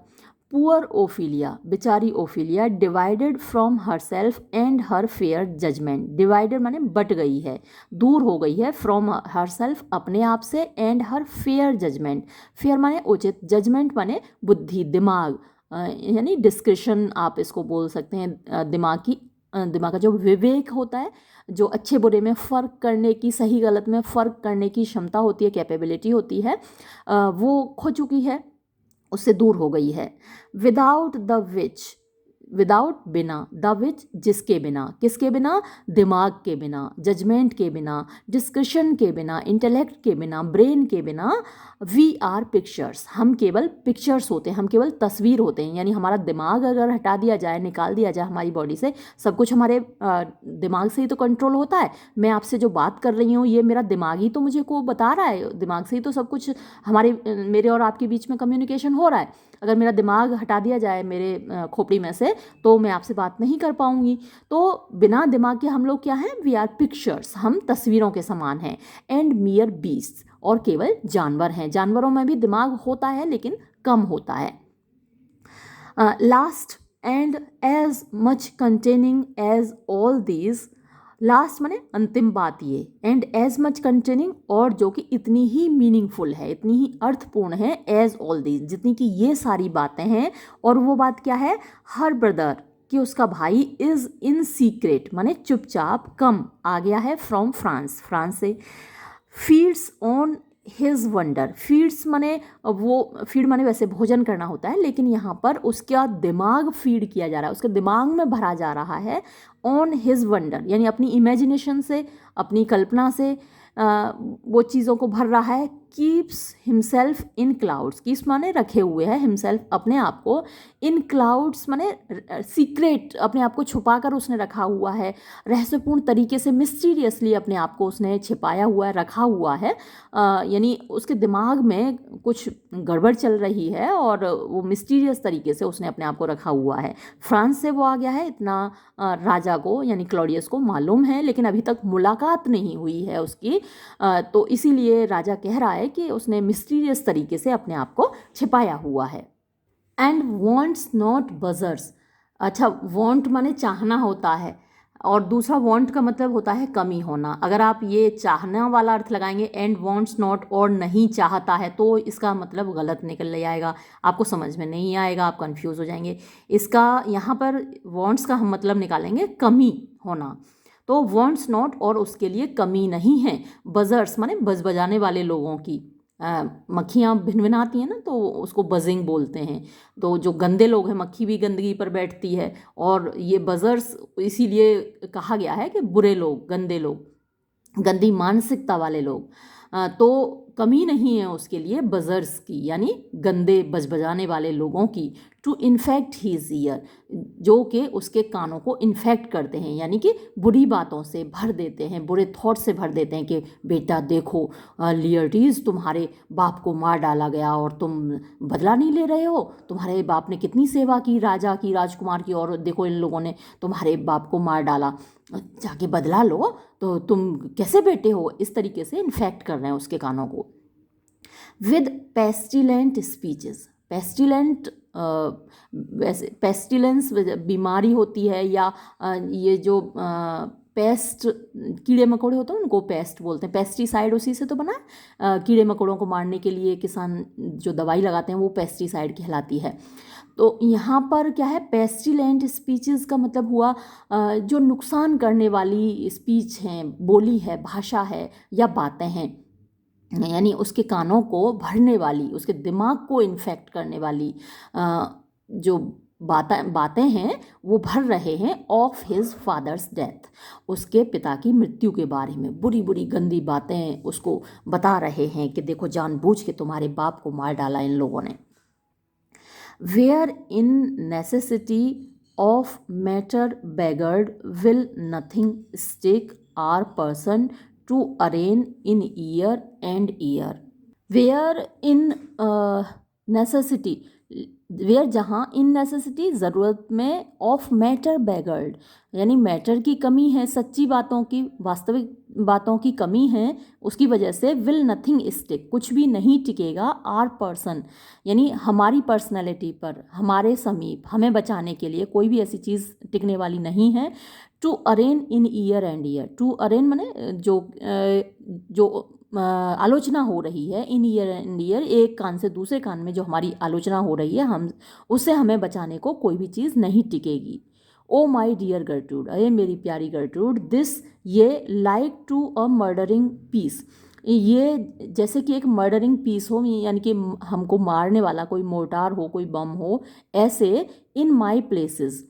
Speaker 1: पुअर ओफिलिया, बेचारी Ophelia, divided from herself and her fair judgment, divided माने बट गई है, दूर हो गई है, फ्रॉम हर सेल्फ अपने आप से, and her fair judgment, fair माने उचित, जजमेंट माने बुद्धि, दिमाग, यानी डिस्क्रिशन आप इसको बोल सकते हैं, दिमाग का जो विवेक होता है, जो अच्छे बुरे में फ़र्क करने की, सही गलत में फ़र्क करने की क्षमता होती है, कैपेबिलिटी होती है, वो खो चुकी है, उससे दूर हो गई है। विदाउट द विच, विदाउट बिना, द विच जिसके बिना, किसके बिना, दिमाग के बिना, जजमेंट के बिना, डिस्कशन के बिना, इंटेलेक्ट के बिना, ब्रेन के बिना, वी आर पिक्चर्स, हम केवल पिक्चर्स होते हैं, हम केवल तस्वीर होते हैं। यानी हमारा दिमाग अगर हटा दिया जाए, निकाल दिया जाए हमारी बॉडी से, सब कुछ हमारे दिमाग से ही तो कंट्रोल होता है। मैं आपसे जो बात कर रही हूँ ये मेरा दिमाग ही तो मुझे को बता रहा है, दिमाग से ही तो सब कुछ मेरे और आपके बीच में कम्युनिकेशन हो रहा है। अगर मेरा दिमाग हटा दिया जाए मेरे खोपड़ी में से तो मैं आपसे बात नहीं कर पाऊंगी। तो बिना दिमाग के हम लोग क्या हैं, वी आर पिक्चर्स, हम तस्वीरों के समान हैं। एंड मियर बीस्ट, और केवल जानवर हैं, जानवरों में भी दिमाग होता है लेकिन कम होता है। Last and as much containing as all these, last माने अंतिम बात ये, एंड एज मच कंटेनिंग, और जो कि इतनी ही मीनिंगफुल है, इतनी ही अर्थपूर्ण है, एज ऑल दीज, जितनी कि ये सारी बातें हैं। और वो बात क्या है, हर ब्रदर, कि उसका भाई, इज़ इन सीक्रेट माने चुपचाप, कम आ गया है, फ्रॉम फ्रांस, फ्रांस से, feeds on his wonder, feeds माने वो, फीड माने वैसे भोजन करना होता है, लेकिन यहाँ पर उसका दिमाग फीड किया जा रहा है, उसके दिमाग में भरा जा रहा है, ऑन हिज वंडर, यानी अपनी इमेजिनेशन से, अपनी कल्पना से वो चीज़ों को भर रहा है। Keeps himself in clouds, keeps माने रखे हुए है, हिमसेल्फ अपने आप को, इन क्लाउड्स माने सीक्रेट, अपने आप को छुपा कर उसने रखा हुआ है, रहस्यपूर्ण तरीके से, मिस्टीरियसली अपने आप को उसने छिपाया हुआ है, रखा हुआ है। यानी उसके दिमाग में कुछ गड़बड़ चल रही है और वो मिस्टीरियस तरीके से उसने अपने आप को रखा हुआ है। फ्रांस से वो आ गया है, इतना राजा को यानी क्लॉडियस को मालूम है, लेकिन अभी तक मुलाकात नहीं हुई है उसकी, तो इसीलिए राजा कह रहा है कि उसने मिस्टीरियस तरीके से अपने आप को छिपाया हुआ है। एंड वॉन्ट्स नॉट बजर्स, अच्छा वॉन्ट माने चाहना होता है, और दूसरा वॉन्ट का मतलब होता है कमी होना। अगर आप ये चाहना वाला अर्थ लगाएंगे, एंड वॉन्ट्स नॉट, और नहीं चाहता है, तो इसका मतलब गलत निकल जाएगा, आपको समझ में नहीं आएगा, आप कंफ्यूज हो जाएंगे। इसका यहाँ पर वॉन्ट्स का हम मतलब निकालेंगे कमी होना, तो वॉन्ट्स नॉट, और उसके लिए कमी नहीं है। बजर्स माने बजबजाने वाले लोगों की, मक्खियाँ भिनभिनाती हैं ना तो उसको बजिंग बोलते हैं। तो जो गंदे लोग हैं, मक्खी भी गंदगी पर बैठती है, और ये बजर्स इसीलिए कहा गया है कि बुरे लोग, गंदे लोग, गंदी मानसिकता वाले लोग। तो कमी नहीं है उसके लिए बजर्स की, यानी गंदे बजबजाने वाले लोगों की। टू इन्फेक्ट हीज ईयर, जो कि उसके कानों को इन्फेक्ट करते हैं, यानी कि बुरी बातों से भर देते हैं, बुरे थॉट से भर देते हैं कि बेटा देखो लियर्टीज, तुम्हारे बाप को मार डाला गया और तुम बदला नहीं ले रहे हो, तुम्हारे बाप ने कितनी सेवा की राजा की, राजकुमार की, और देखो इन लोगों ने तुम्हारे बाप को मार डाला, जाके बदला लो, तो तुम कैसे बेटे हो, इस तरीके से इन्फेक्ट कर रहे हैं उसके कानों को। विद पेस्टिलेंट स्पीचेस, पेस्टिलेंट वैसे पेस्टिलेंस बीमारी होती है, या ये जो पेस्ट कीड़े मकोड़े होते हैं उनको पेस्ट बोलते हैं, पेस्टिसाइड उसी से तो बना है। कीड़े मकोड़ों को मारने के लिए किसान जो दवाई लगाते हैं वो पेस्टिसाइड कहलाती है। तो यहाँ पर क्या है, पेस्टिलेंट स्पीचेस का मतलब हुआ जो नुकसान करने वाली स्पीच हैं, बोली है, भाषा है या बातें हैं, यानी उसके कानों को भरने वाली, उसके दिमाग को इन्फेक्ट करने वाली जो बातें हैं वो भर रहे हैं ऑफ हिज फादर्स डेथ, उसके पिता की मृत्यु के बारे में बुरी बुरी गंदी बातें उसको बता रहे हैं कि देखो जानबूझ के तुम्हारे बाप को मार डाला इन लोगों ने। Where in necessity of matter beggared will nothing stick our person to arraign in year and year। Where in necessity, where जहाँ इन नेसेसिटी ज़रूरत में, ऑफ मैटर beggared यानी मैटर की कमी है, सच्ची बातों की, वास्तविक बातों की कमी है, उसकी वजह से विल नथिंग स्टिक, कुछ भी नहीं टिकेगा, आर पर्सन यानी हमारी पर्सनैलिटी पर, हमारे समीप, हमें बचाने के लिए कोई भी ऐसी चीज़ टिकने वाली नहीं है। To arraign in ear and ear, to arraign माने जो आलोचना हो रही है, इन ईयर एंड ईयर, एक कान से दूसरे कान में जो हमारी आलोचना हो रही है, हम उससे हमें बचाने को कोई भी चीज़ नहीं टिकेगी। ओ माई डियर गर्ट्रूड, अरे मेरी प्यारी गर्ट्रूड, दिस ये like to a murdering piece, ये जैसे कि एक मर्डरिंग पीस हो, यानी कि हमको मारने वाला कोई मोर्टार हो, कोई बम हो, ऐसे इन माई प्लेसेस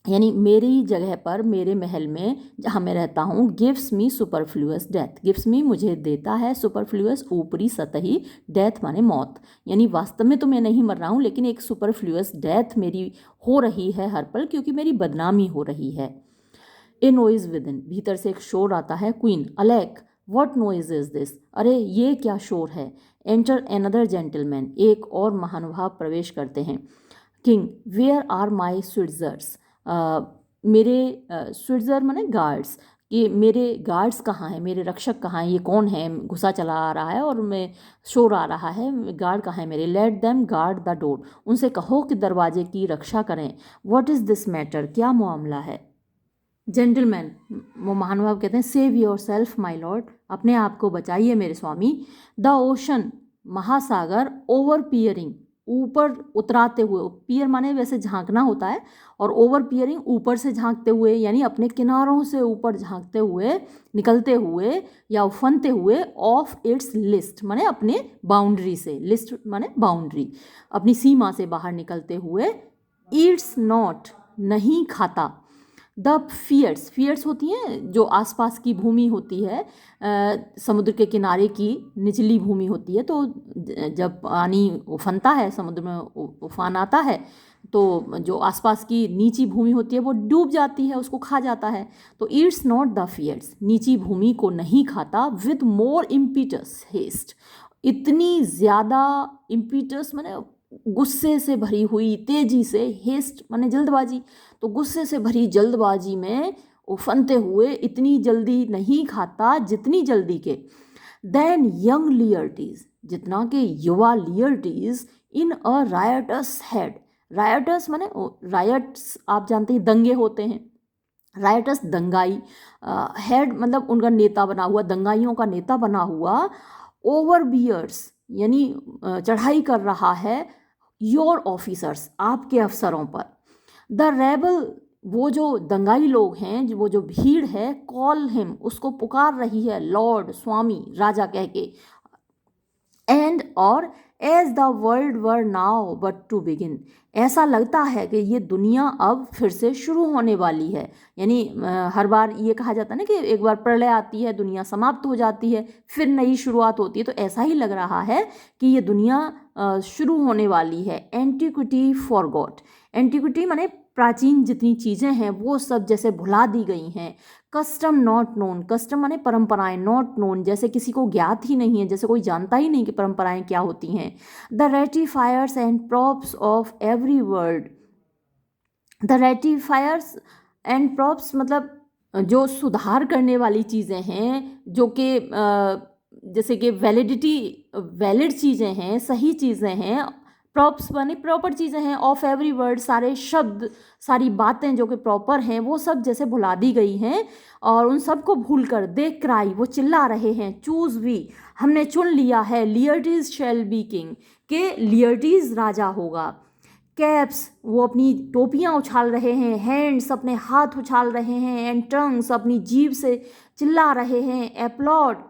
Speaker 1: यानी मेरी जगह पर, मेरे महल में जहाँ मैं रहता हूँ, gives me superfluous death, gives me मुझे देता है, सुपरफ्लुअस ऊपरी सतही, डेथ माने मौत, यानी वास्तव में तो मैं नहीं मर रहा हूँ लेकिन एक सुपरफ्लुअस डेथ मेरी हो रही है हर पल, क्योंकि मेरी बदनामी हो रही है। ए नॉइज विद इन, भीतर से एक शोर आता है। Queen, अलैक what noise is this, अरे ये क्या शोर है। एंटर एनदर जेंटलमैन, एक और महानुभाव प्रवेश करते हैं। किंग, वेयर आर माई स्विट्जर्स, मेरे स्विट्जर माने गार्ड्स, कि मेरे गार्ड्स कहाँ हैं, मेरे रक्षक कहाँ हैं, ये कौन है, घुसा चला आ रहा है और मैं शोर आ रहा है, गार्ड कहाँ है मेरे। Let them guard the door, उनसे कहो कि दरवाजे की रक्षा करें। व्हाट इज़ दिस मैटर, क्या मामला है। जेंटलमैन, वो महानुभाव कहते हैं, save your self my lord, अपने आप को बचाइए मेरे स्वामी। द ओशन, महासागर, ओवर पियरिंग, ऊपर उतराते हुए, पियर माने वैसे झांकना होता है, और ओवर पियरिंग ऊपर से झांकते हुए, यानी अपने किनारों से ऊपर झांकते हुए, निकलते हुए या उफनते हुए, ऑफ इट्स लिस्ट माने अपने बाउंड्री से, लिस्ट माने बाउंड्री, अपनी सीमा से बाहर निकलते हुए। ईट्स नॉट, नहीं खाता। द फियर्स, फियर्स होती हैं जो आसपास की भूमि होती है, समुद्र के किनारे की निचली भूमि होती है, तो जब पानी उफनता है, समुद्र में उफान आता है, तो जो आसपास की नीची भूमि होती है वो डूब जाती है, उसको खा जाता है। तो ईट्स नॉट द फियर्स, नीची भूमि को नहीं खाता। विद मोर इम्पीटस हेस्ट, इतनी ज़्यादा, इम्पीटस माने गुस्से से भरी हुई, तेजी से, हेस्ट माने जल्दबाजी, तो गुस्से से भरी जल्दबाजी में उफनते हुए इतनी जल्दी नहीं खाता जितनी जल्दी के। देन यंग लियर्टीज, जितना के युवा लियर्टीज, इन अ रायटस हेड, रायटस माने रायट्स आप जानते हैं दंगे होते हैं, रायटस दंगाई, हेड मतलब उनका नेता बना हुआ, दंगाइयों का नेता बना हुआ। ओवर बियर्स यानी चढ़ाई कर रहा है, योर ऑफिसर्स, आपके अफसरों पर। द रेबल, वो जो दंगाई लोग हैं, वो जो भीड़ है, कॉल हिम, उसको पुकार रही है, लॉर्ड, स्वामी, राजा कह के। एंड और as the world were now but to begin, ऐसा लगता है कि ये दुनिया अब फिर से शुरू होने वाली है, यानी हर बार ये कहा जाता है ना कि एक बार प्रलय आती है, दुनिया समाप्त हो जाती है, फिर नई शुरुआत होती है, तो ऐसा ही लग रहा है कि ये दुनिया शुरू होने वाली है। एंटिक्विटी फॉरगॉट, एंटिक्विटी माने प्राचीन जितनी चीज़ें हैं वो सब जैसे भुला दी गई हैं। कस्टम नॉट नोन, कस्टम माने परंपराएं, नॉट नोन जैसे किसी को ज्ञात ही नहीं है, जैसे कोई जानता ही नहीं कि परंपराएं क्या होती हैं। The ratifiers and props of every word, the ratifiers and props मतलब जो सुधार करने वाली चीज़ें हैं, जो कि जैसे कि वैलिडिटी, वैलिड चीज़ें हैं, सही चीज़ें हैं। प्रॉप्स बने प्रॉपर चीज़ें हैं, ऑफ एवरी वर्ड, सारे शब्द, सारी बातें जो कि प्रॉपर हैं वो सब जैसे भुला दी गई हैं, और उन सब को भूल कर दे क्राई, वो चिल्ला रहे हैं, चूज़ वी, हमने चुन लिया है, लियर्टीज शैल बी किंग, के लियर्टीज राजा होगा। कैप्स, वो अपनी टोपियाँ उछाल रहे हैं, हैंड्स, अपने हाथ उछाल रहे हैं, एंड टंग्स, अपनी जीभ से चिल्ला रहे हैं। एप्लॉड,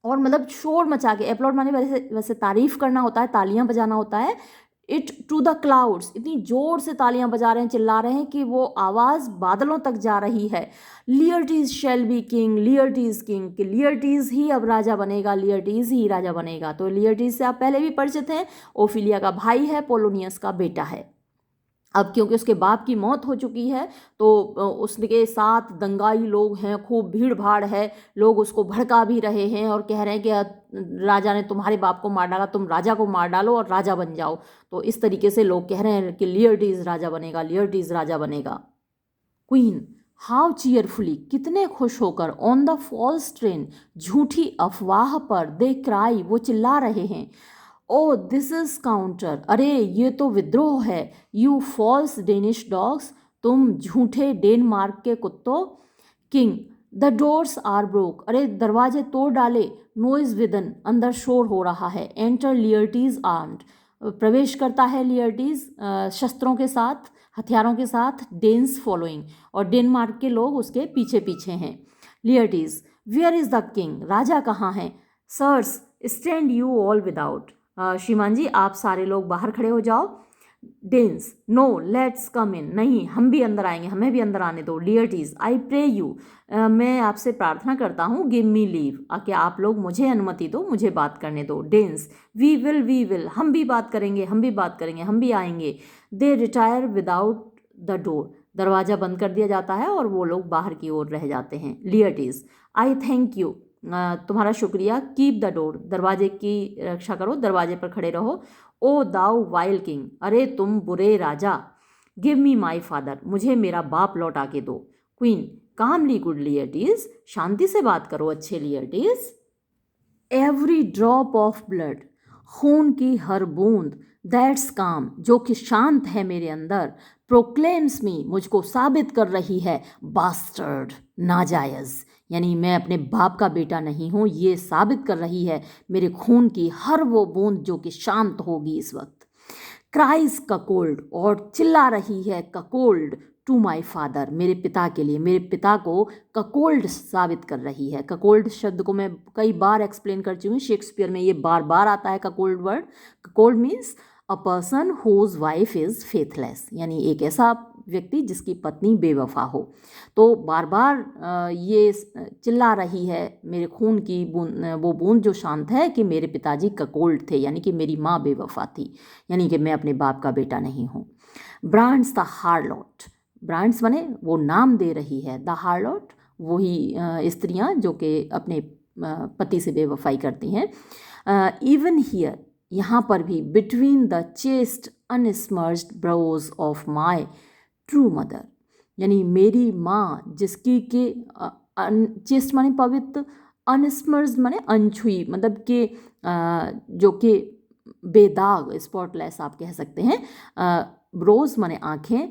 Speaker 1: और मतलब शोर मचा के, एप्लॉड माने वैसे तारीफ करना होता है, तालियां बजाना होता है। इट टू द क्लाउड्स, इतनी जोर से तालियां बजा रहे हैं, चिल्ला रहे हैं कि वो आवाज़ बादलों तक जा रही है। Laertes shall be king, Laertes king, कि लियर्टीज ही अब राजा बनेगा, लियर्टीज ही राजा बनेगा। तो लियर्टीज से आप पहले भी परिचित हैं, ओफिलिया का भाई है, पोलोनियस का बेटा है। अब क्योंकि उसके बाप की मौत हो चुकी है तो उसके साथ दंगाई लोग हैं, खूब भीड़ भाड़ है, लोग उसको भड़का भी रहे हैं और कह रहे हैं कि राजा ने तुम्हारे बाप को मार डाला, तुम राजा को मार डालो और राजा बन जाओ। तो इस तरीके से लोग कह रहे हैं कि लियर्टीज राजा बनेगा, लियर्टीज राजा बनेगा। क्वीन, हाउ चीयरफुली, कितने खुश होकर, ऑन द फॉल्स ट्रेन, झूठी अफवाह पर, दे क्राई, वो चिल्ला रहे हैं, ओ दिस इज काउंटर, अरे ये तो विद्रोह है, यू फॉल्स डेनिश डॉग्स, तुम झूठे डेनमार्क के कुत्तों। King, the doors are broke, अरे दरवाजे तोड़ डाले, नोइज विदन, अंदर शोर हो रहा है, एंटर लियर्टीज आर्म्ड, प्रवेश करता है लियर्टीज शस्त्रों के साथ, हथियारों के साथ, डेन्स फॉलोइंग, और डेनमार्क के लोग उसके पीछे पीछे हैं। Laertes, where is the king, राजा कहाँ हैं। Sirs, stand you all without, श्रीमान जी आप सारे लोग बाहर खड़े हो जाओ। Danes, no let's come in, नहीं हम भी अंदर आएंगे, हमें भी अंदर आने दो। लियर्टीज, आई प्रे यू, मैं आपसे प्रार्थना करता हूँ, गिव मी लीव, क्या आप लोग मुझे अनुमति दो, मुझे बात करने दो। डेन्स, वी विल, हम भी बात करेंगे, हम भी बात करेंगे, हम भी आएंगे। दे रिटायर विदाउट द डोर, दरवाज़ा बंद कर दिया जाता है और वो लोग बाहर की ओर रह जाते हैं। लियर्टीज, आई थैंक यू, तुम्हारा शुक्रिया, कीप द डोर, दरवाजे की रक्षा करो, दरवाजे पर खड़े रहो। ओ दाउ वाइल किंग, अरे तुम बुरे राजा, गिव मी माई फादर, मुझे मेरा बाप लौटा के दो। क्वीन, कामली गुड लियर्टीज, शांति से बात करो अच्छे Laertes. Every drop of blood, खून की हर बूंद, दैट्स काम, जो कि शांत है मेरे अंदर, प्रोक्लेम्स मी, मुझको साबित कर रही है, बास्टर्ड, नाजायज़, यानी मैं अपने बाप का बेटा नहीं हूँ, ये साबित कर रही है मेरे खून की हर वो बूंद जो कि शांत होगी इस वक्त। क्राइज ककोल्ड, और चिल्ला रही है ककोल्ड, टू माई फादर, मेरे पिता के लिए, मेरे पिता को ककोल्ड साबित कर रही है। ककोल्ड शब्द को मैं कई बार एक्सप्लेन कर चुकी हूँ, शेक्सपियर में ये बार बार आता है cuckold word. Cuckold means a person whose wife is faithless, यानी एक ऐसा व्यक्ति जिसकी पत्नी बेवफा हो। तो बार बार ये चिल्ला रही है मेरे खून की बूंद, वो बूंद जो शांत है, कि मेरे पिताजी ककोल्ड थे, यानी कि मेरी माँ बेवफा थी, यानी कि मैं अपने बाप का बेटा नहीं हूँ। ब्रांड्स द हार्लॉट, ब्रांड्स माने वो नाम दे रही है, द हार्लॉट वही स्त्रियाँ जो कि अपने पति से बेवफाई करती हैं। इवन हियर, यहाँ पर भी, between the chaste unsmirched brows of my true mother, यानी मेरी माँ जिसकी के चेस्ट माने पवित्र, अनस्मर्ज्ड माने अनछुई, मतलब कि जो कि बेदाग, स्पॉटलेस आप कह सकते हैं। ब्रोज माने आँखें,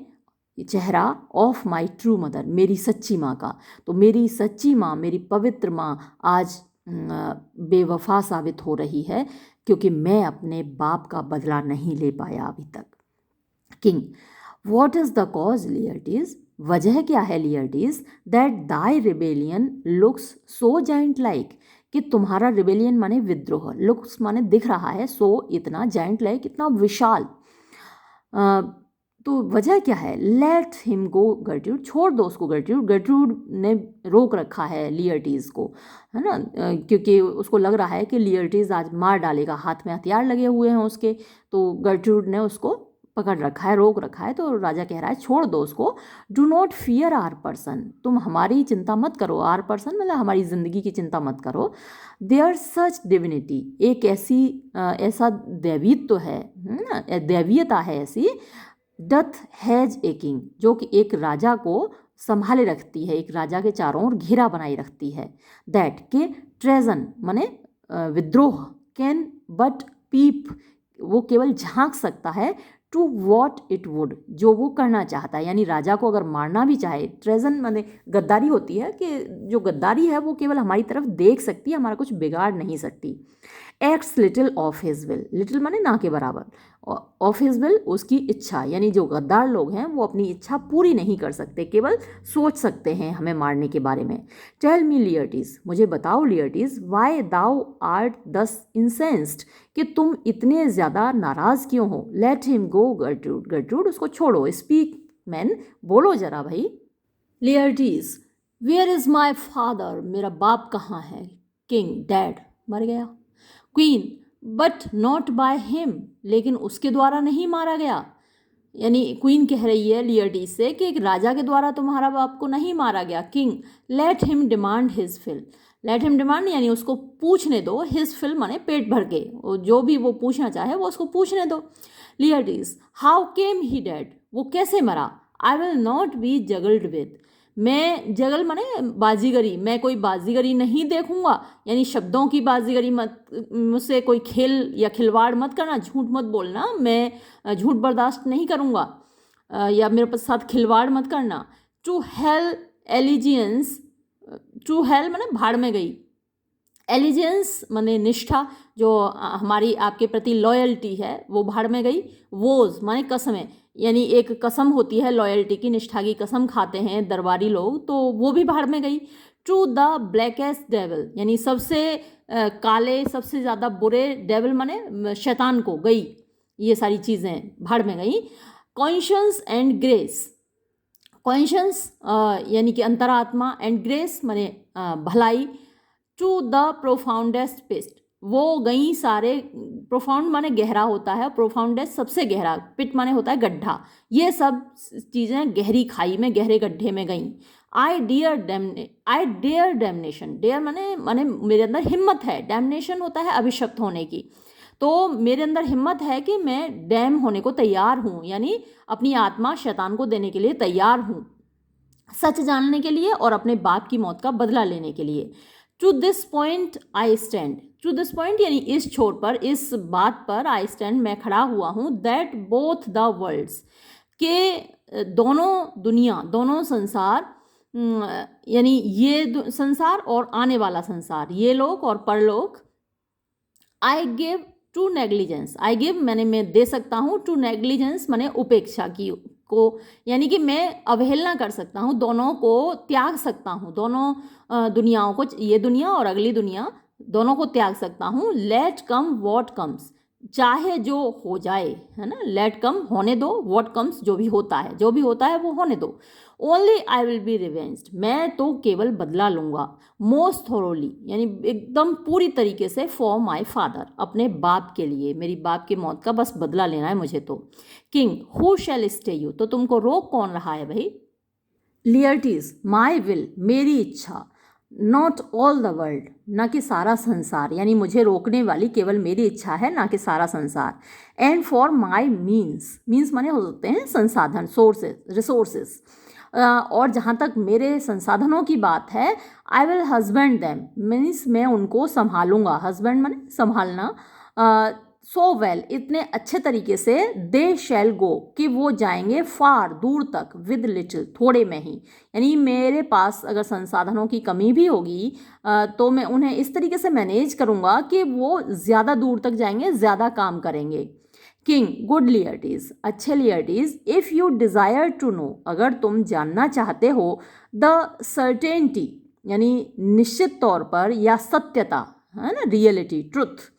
Speaker 1: चेहरा, ऑफ माई ट्रू मदर, मेरी सच्ची माँ का। तो मेरी सच्ची माँ, मेरी पवित्र माँ आज बेवफा साबित हो रही है क्योंकि मैं अपने बाप का बदला नहीं ले पाया अभी तक। King, what is the cause Laertes, वजह क्या है Laertes, that Dai rebellion looks so giant like, कि तुम्हारा रिबेलियन माने विद्रोह, लुक्स माने दिख रहा है, सो इतना, जाइंट लाइक इतना विशाल। तो वजह क्या है, लेट हिम गो गर्ट्रूड, छोड़ दो उसको गर्ट्रूड, गर्ट्रूड ने रोक रखा है लियर्टीज़ को, है ना, क्योंकि उसको लग रहा है कि लियर्टीज़ आज मार डालेगा, हाथ में हथियार लगे हुए हैं उसके, तो गर्ट्रूड ने उसको पकड़ रखा है, रोक रखा है। तो राजा कह रहा है छोड़ दो उसको। Do not fear our person, तुम हमारी चिंता मत करो, आर पर्सन मतलब हमारी ज़िंदगी की चिंता मत करो। देयर सच डिविनिटी, एक ऐसी ऐसा दैवीत्व है ना, दैवीयता है ऐसी, डथ हैज ए किंग, जो कि एक राजा को संभाले रखती है, एक राजा के चारों ओर घेरा बनाई रखती है। दैट के ट्रेजन माने विद्रोह, कैन बट पीप, वो केवल झांक सकता है, टू वॉट इट वुड, जो वो करना चाहता है, यानी राजा को अगर मारना भी चाहे, ट्रेजन माने गद्दारी होती है, कि जो गद्दारी है वो केवल हमारी तरफ देख सकती है, हमारा कुछ बिगाड़ नहीं सकती। Acts little of his will, little माने ना के बराबर, ऑफ हिज विल उसकी इच्छा, यानी जो गद्दार लोग हैं वो अपनी इच्छा पूरी नहीं कर सकते, केवल सोच सकते हैं हमें मारने के बारे में। टेल मी लियर्टीज, मुझे बताओ लियर्टीज, वाई दाउ आर्ट दस इंसेंस्ड, कि तुम इतने ज़्यादा नाराज़ क्यों हो। Let him go Gertrude, Gertrude उसको छोड़ो। स्पीक मैन, बोलो जरा भाई। Laertes, where is my father, मेरा बाप कहाँ है। किंग, डैड, मर गया। Queen, but not by him, लेकिन उसके द्वारा नहीं मारा गया। यानी क्वीन कह रही है लियर्टीज से कि एक राजा के द्वारा तुम्हारा बाप को नहीं मारा गया। King, let him demand his fill, let him demand यानी उसको पूछने दो, हिज फिल माने पेट भर के, जो भी वो पूछना चाहे वो उसको पूछने दो। Laertes, how came he dead, वो कैसे मरा। I will not be juggled with, मैं जगल माने बाजीगरी, मैं कोई बाजीगरी नहीं देखूंगा, यानी शब्दों की बाजीगरी मत, मुझसे कोई खेल या खिलवाड़ मत करना, झूठ मत बोलना, मैं झूठ बर्दाश्त नहीं करूंगा, या मेरे साथ खिलवाड़ मत करना। To hell allegiance, to hell माने भाड़ में गई, एलिजेंस माने निष्ठा, जो हमारी आपके प्रति लॉयल्टी है वो भाड़ में गई। वोज माने कसमें, यानी एक कसम होती है लॉयल्टी की, निष्ठा की कसम खाते हैं दरबारी लोग, तो वो भी भाड़ में गई। टू द ब्लैकेस्ट डेविल, यानी सबसे काले, सबसे ज़्यादा बुरे, डेविल माने शैतान को, गई, ये सारी चीज़ें भाड़ में गई। कॉन्शियंस एंड ग्रेस, कॉन्शियंस यानी कि अंतरात्मा, एंड ग्रेस माने भलाई। टू द प्रोफाउंडेस्ट पिट, वो गई सारे, प्रोफाउंड माने गहरा होता है, प्रोफाउंडेस्ट सबसे गहरा, पिट माने होता है गड्ढा, ये सब चीज़ें गहरी खाई में, गहरे गड्ढे में गईं। आई डेयर डैमनेशन, डेयर माने मेरे अंदर हिम्मत है, डैमनेशन होता है अभिशप्त होने की, तो मेरे अंदर हिम्मत है कि मैं डैम होने को तैयार हूँ, यानी अपनी आत्मा शैतान को देने के लिए तैयार हूँ, सच जानने के लिए और अपने बाप की मौत का बदला लेने के लिए। To this point I stand, to this point यानी इस छोर पर, इस बात पर, आई स्टैंड मैं खड़ा हुआ हूँ, दैट बोथ द वर्ल्ड्स, के दोनों दुनिया, दोनों संसार, यानी ये संसार और आने वाला संसार, ये लोक और परलोक। I give to negligence, I give मैंने मैं दे सकता हूँ, टू नेग्लिजेंस मैंने उपेक्षा की को, यानी कि मैं अवहेलना कर सकता हूँ, दोनों को त्याग सकता हूँ, दोनों दुनियाओं को, ये दुनिया और अगली दुनिया, दोनों को त्याग सकता हूँ। लेट कम वॉट कम्स, चाहे जो हो जाए, है ना, लेट कम होने दो, वॉट कम्स जो भी होता है, जो भी होता है वो होने दो। ओनली आई विल बी रिवेंज्ड, मैं तो केवल बदला लूँगा। मोस्ट थोरोली यानी एकदम पूरी तरीके से, फॉर माई फादर, अपने बाप के लिए, मेरी बाप की मौत का बस बदला लेना है मुझे तो। King, who shell stay you, तो तुमको रोक कौन रहा है भाई। लियर्टीज, माई विल, मेरी इच्छा, नॉट ऑल द वर्ल्ड, ना कि सारा संसार, यानी मुझे रोकने वाली केवल मेरी इच्छा है, ना कि सारा संसार। And for my means, means माने हो सकते हैं संसाधन, सोर्सेज, रिसोर्सेज, और जहाँ तक मेरे संसाधनों की बात है, I will husband them, means मैं उनको संभालूंगा, हस्बैंड माने संभालना, सो वेल, इतने अच्छे तरीके से, दे शैल गो, कि वो जाएंगे फार, दूर तक, विद लिटिल, थोड़े में ही, यानी मेरे पास अगर संसाधनों की कमी भी होगी तो मैं उन्हें इस तरीके से मैनेज करूँगा कि वो ज़्यादा दूर तक जाएंगे, ज़्यादा काम करेंगे। किंग, गुड लियर्टीज, अच्छे Laertes, if you desire to know, अगर तुम जानना चाहते हो, द सर्टेनिटी यानी निश्चित तौर पर, या सत्यता, है ना, reality, truth,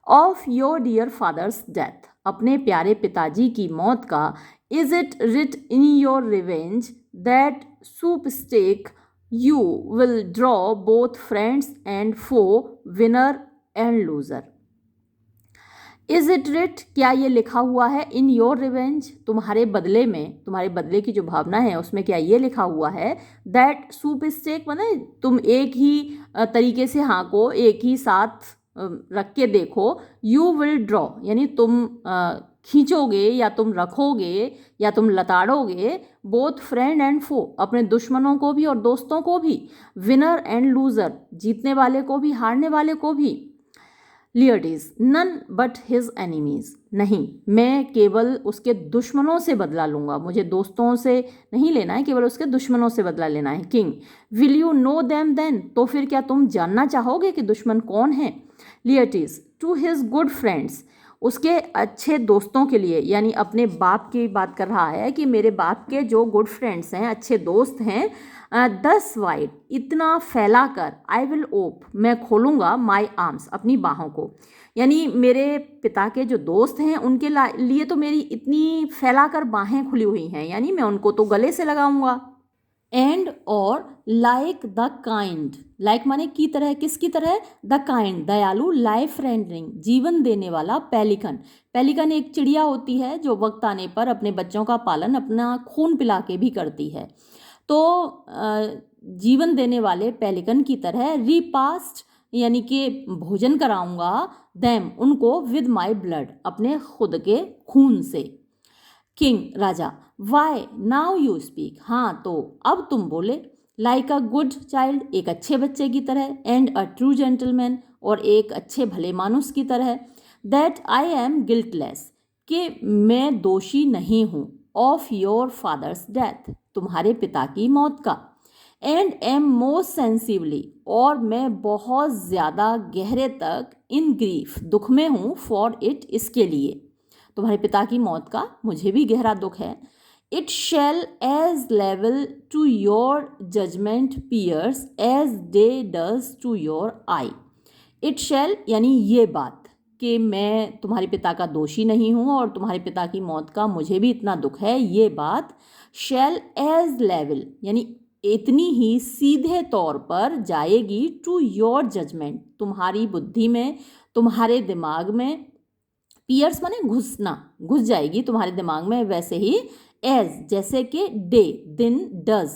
Speaker 1: of your dear father's death, अपने प्यारे पिताजी की मौत का, is it writ in your revenge that swoopstake you will draw both friends and foe, winner and loser. Is it writ, क्या ये लिखा हुआ है, इन योर रिवेंज, तुम्हारे बदले में, तुम्हारे बदले की जो भावना है उसमें क्या ये लिखा हुआ है, दैट सूप स्टेक माने तुम एक ही तरीके से हाँको, एक ही साथ रख के देखो, यू विल ड्रॉ यानी तुम खींचोगे या तुम रखोगे या तुम लताड़ोगे, बोथ फ्रेंड एंड फो, अपने दुश्मनों को भी और दोस्तों को भी, विनर एंड लूजर, जीतने वाले को भी हारने वाले को भी। Laertes, none but his enemies, नहीं मैं केवल उसके दुश्मनों से बदला लूंगा, मुझे दोस्तों से नहीं लेना है, केवल उसके दुश्मनों से बदला लेना है। King, will you know them then, तो फिर क्या तुम जानना चाहोगे कि दुश्मन कौन है। Laertes, to his good friends, उसके अच्छे दोस्तों के लिए, यानी अपने बाप की बात कर रहा है कि मेरे बाप के जो गुड फ्रेंड्स हैं, अच्छे दोस्त हैं, 10 वाइड, इतना फैला कर, आई विल ओप, मैं खोलूँगा, माई आर्म्स, अपनी बाहों को, यानी मेरे पिता के जो दोस्त हैं उनके लिए तो मेरी इतनी फैलाकर बाहें खुली हुई हैं, यानी मैं उनको तो गले से लगाऊंगा। एंड और लाइक द काइंड, लाइक माने की तरह, किसकी तरह, द काइंड, दयालु, लाइफ रेंडरिंग, जीवन देने वाला पेलिकन, पेलिकन एक चिड़िया होती है जो वक्त आने पर अपने बच्चों का पालन अपना खून पिला के भी करती है, तो जीवन देने वाले पेलिकन की तरह रिपास्ट, यानी कि भोजन कराऊंगा, देम, उनको, विद माई ब्लड, अपने खुद के खून से। किंग, राजा, वाई नाउ यू स्पीक, हाँ तो अब तुम बोले, लाइक अ गुड चाइल्ड, एक अच्छे बच्चे की तरह, एंड अ ट्रू जेंटलमैन, और एक अच्छे भले मानुस की तरह, दैट आई एम गिल्टलेस, कि मैं दोषी नहीं हूँ, ऑफ योर फादर्स डेथ, तुम्हारे पिता की मौत का, एंड एम मोस्ट सेंसिवली, और मैं बहुत ज़्यादा गहरे तक, इन ग्रीफ, दुख में हूँ, फॉर इट, इसके लिए, तुम्हारे पिता की मौत का मुझे भी गहरा दुख है। It shall as level to your judgment pierce as day does to your eye, it shall यानी ये बात, कि मैं तुम्हारे पिता का दोषी नहीं हूँ और तुम्हारे पिता की मौत का मुझे भी इतना दुख है, ये बात, शैल एज लेवल यानी इतनी ही सीधे तौर पर जाएगी, टू योर जजमेंट, तुम्हारी बुद्धि में, तुम्हारे दिमाग में, पियर्स माने घुसना, घुस जाएगी तुम्हारे दिमाग में, वैसे ही एज जैसे कि डे, दिन, डज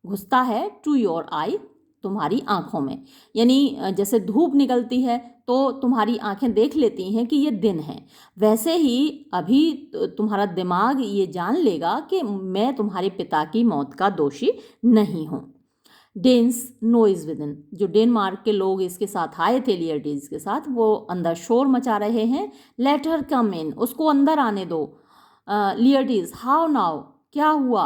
Speaker 1: घुसता है, टू योर आई, तुम्हारी आंखों में, यानी जैसे धूप निकलती है तो तुम्हारी आंखें देख लेती हैं कि ये दिन है, वैसे ही अभी तुम्हारा दिमाग ये जान लेगा कि मैं तुम्हारे पिता की मौत का दोषी नहीं हूँ। डेन्स नोइज विदिन, जो डेनमार्क के लोग इसके साथ आए थे लियर्टीज के साथ, वो अंदर शोर मचा रहे हैं, लेट हर कम इन, उसको अंदर आने दो। लियर्टीज, हाउ नाउ, क्या हुआ,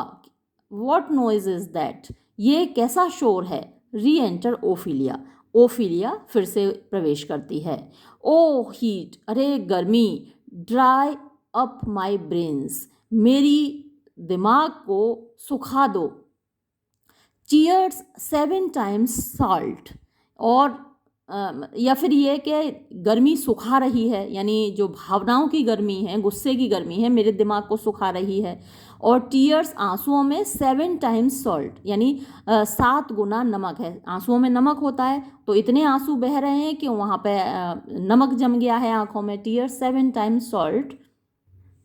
Speaker 1: वॉट नोइज इज दैट, ये कैसा शोर है। री एंटर ओफिलिया, ओफिलिया फिर से प्रवेश करती है। ओ हीट, अरे गर्मी, ड्राई अप माई ब्रेन्स, मेरी दिमाग को सुखा दो। चीयर्स 7 टाइम्स सॉल्ट, और या फिर ये कि गर्मी सुखा रही है, यानी जो भावनाओं की गर्मी है, गुस्से की गर्मी है, मेरे दिमाग को सुखा रही है। और टीयर्स आंसुओं में 7 टाइम्स सॉल्ट, यानी 7 गुना नमक है, आंसुओं में नमक होता है तो इतने आंसू बह रहे हैं कि वहाँ पे नमक जम गया है आंखों में। Tears 7 times salt.